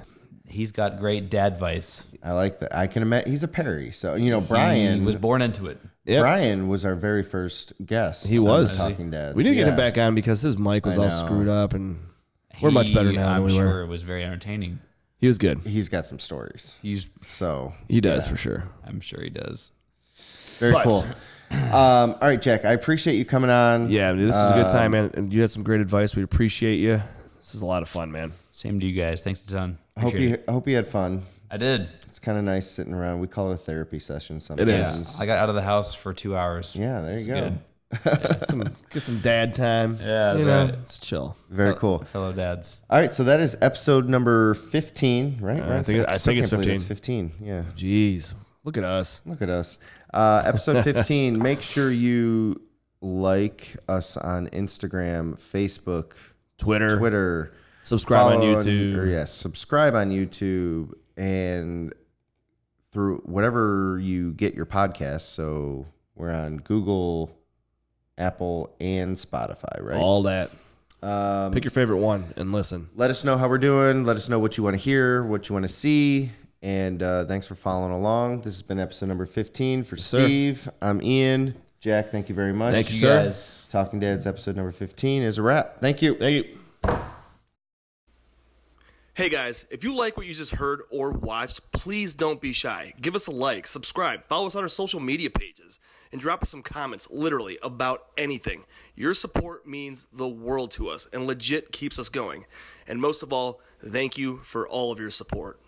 He's got great dad advice. I like that. I can imagine he's a Perry. So, you know, He Brian was born into it. Yep. Brian was our very first guest. He on was. the Talking Dads. We need to get him Yeah. back on because his mic was I all know. screwed up, and we're much better now I'm than we sure were. it was very entertaining. He was good. He's got some stories. He's. So He does for sure. I'm sure he does. very But- cool. All right, Jack, I appreciate you coming on. Yeah, dude, this is a good time, man. And you had some great advice. We appreciate you. This is a lot of fun, man. Same to you guys. Thanks a ton. Hope Appreciate you it. hope you had fun. I did. It's kind of nice sitting around. We call it a therapy session sometimes. It Yeah. is. I got out of the house for 2 hours. Yeah, there It's you go. good. Get some dad time. Yeah, that's you know, right. it's chill. Very cool. Fellow dads. All right, so that is episode number 15, right? I think it's Still can't believe 15. It's 15. Yeah. Jeez, look at us. Look at us. Episode 15. Make sure you like us on Instagram, Facebook, Twitter. Subscribe on follow YouTube. Or yes, subscribe on YouTube and through whatever you get your podcasts. So we're on Google, Apple, and Spotify, right? All that. Pick your favorite one and listen. Let us know how we're doing. Let us know what you want to hear, what you want to see. And thanks for following along. This has been episode number 15 for sir. Steve. I'm Ian. Jack, thank you very much. Thank you, You sir. guys. Talking Dads episode number 15 is a wrap. Thank you. Thank you. Hey guys, if you like what you just heard or watched, please don't be shy. Give us a like, subscribe, follow us on our social media pages, and drop us some comments, literally, about anything. Your support means the world to us and legit keeps us going. And most of all, thank you for all of your support.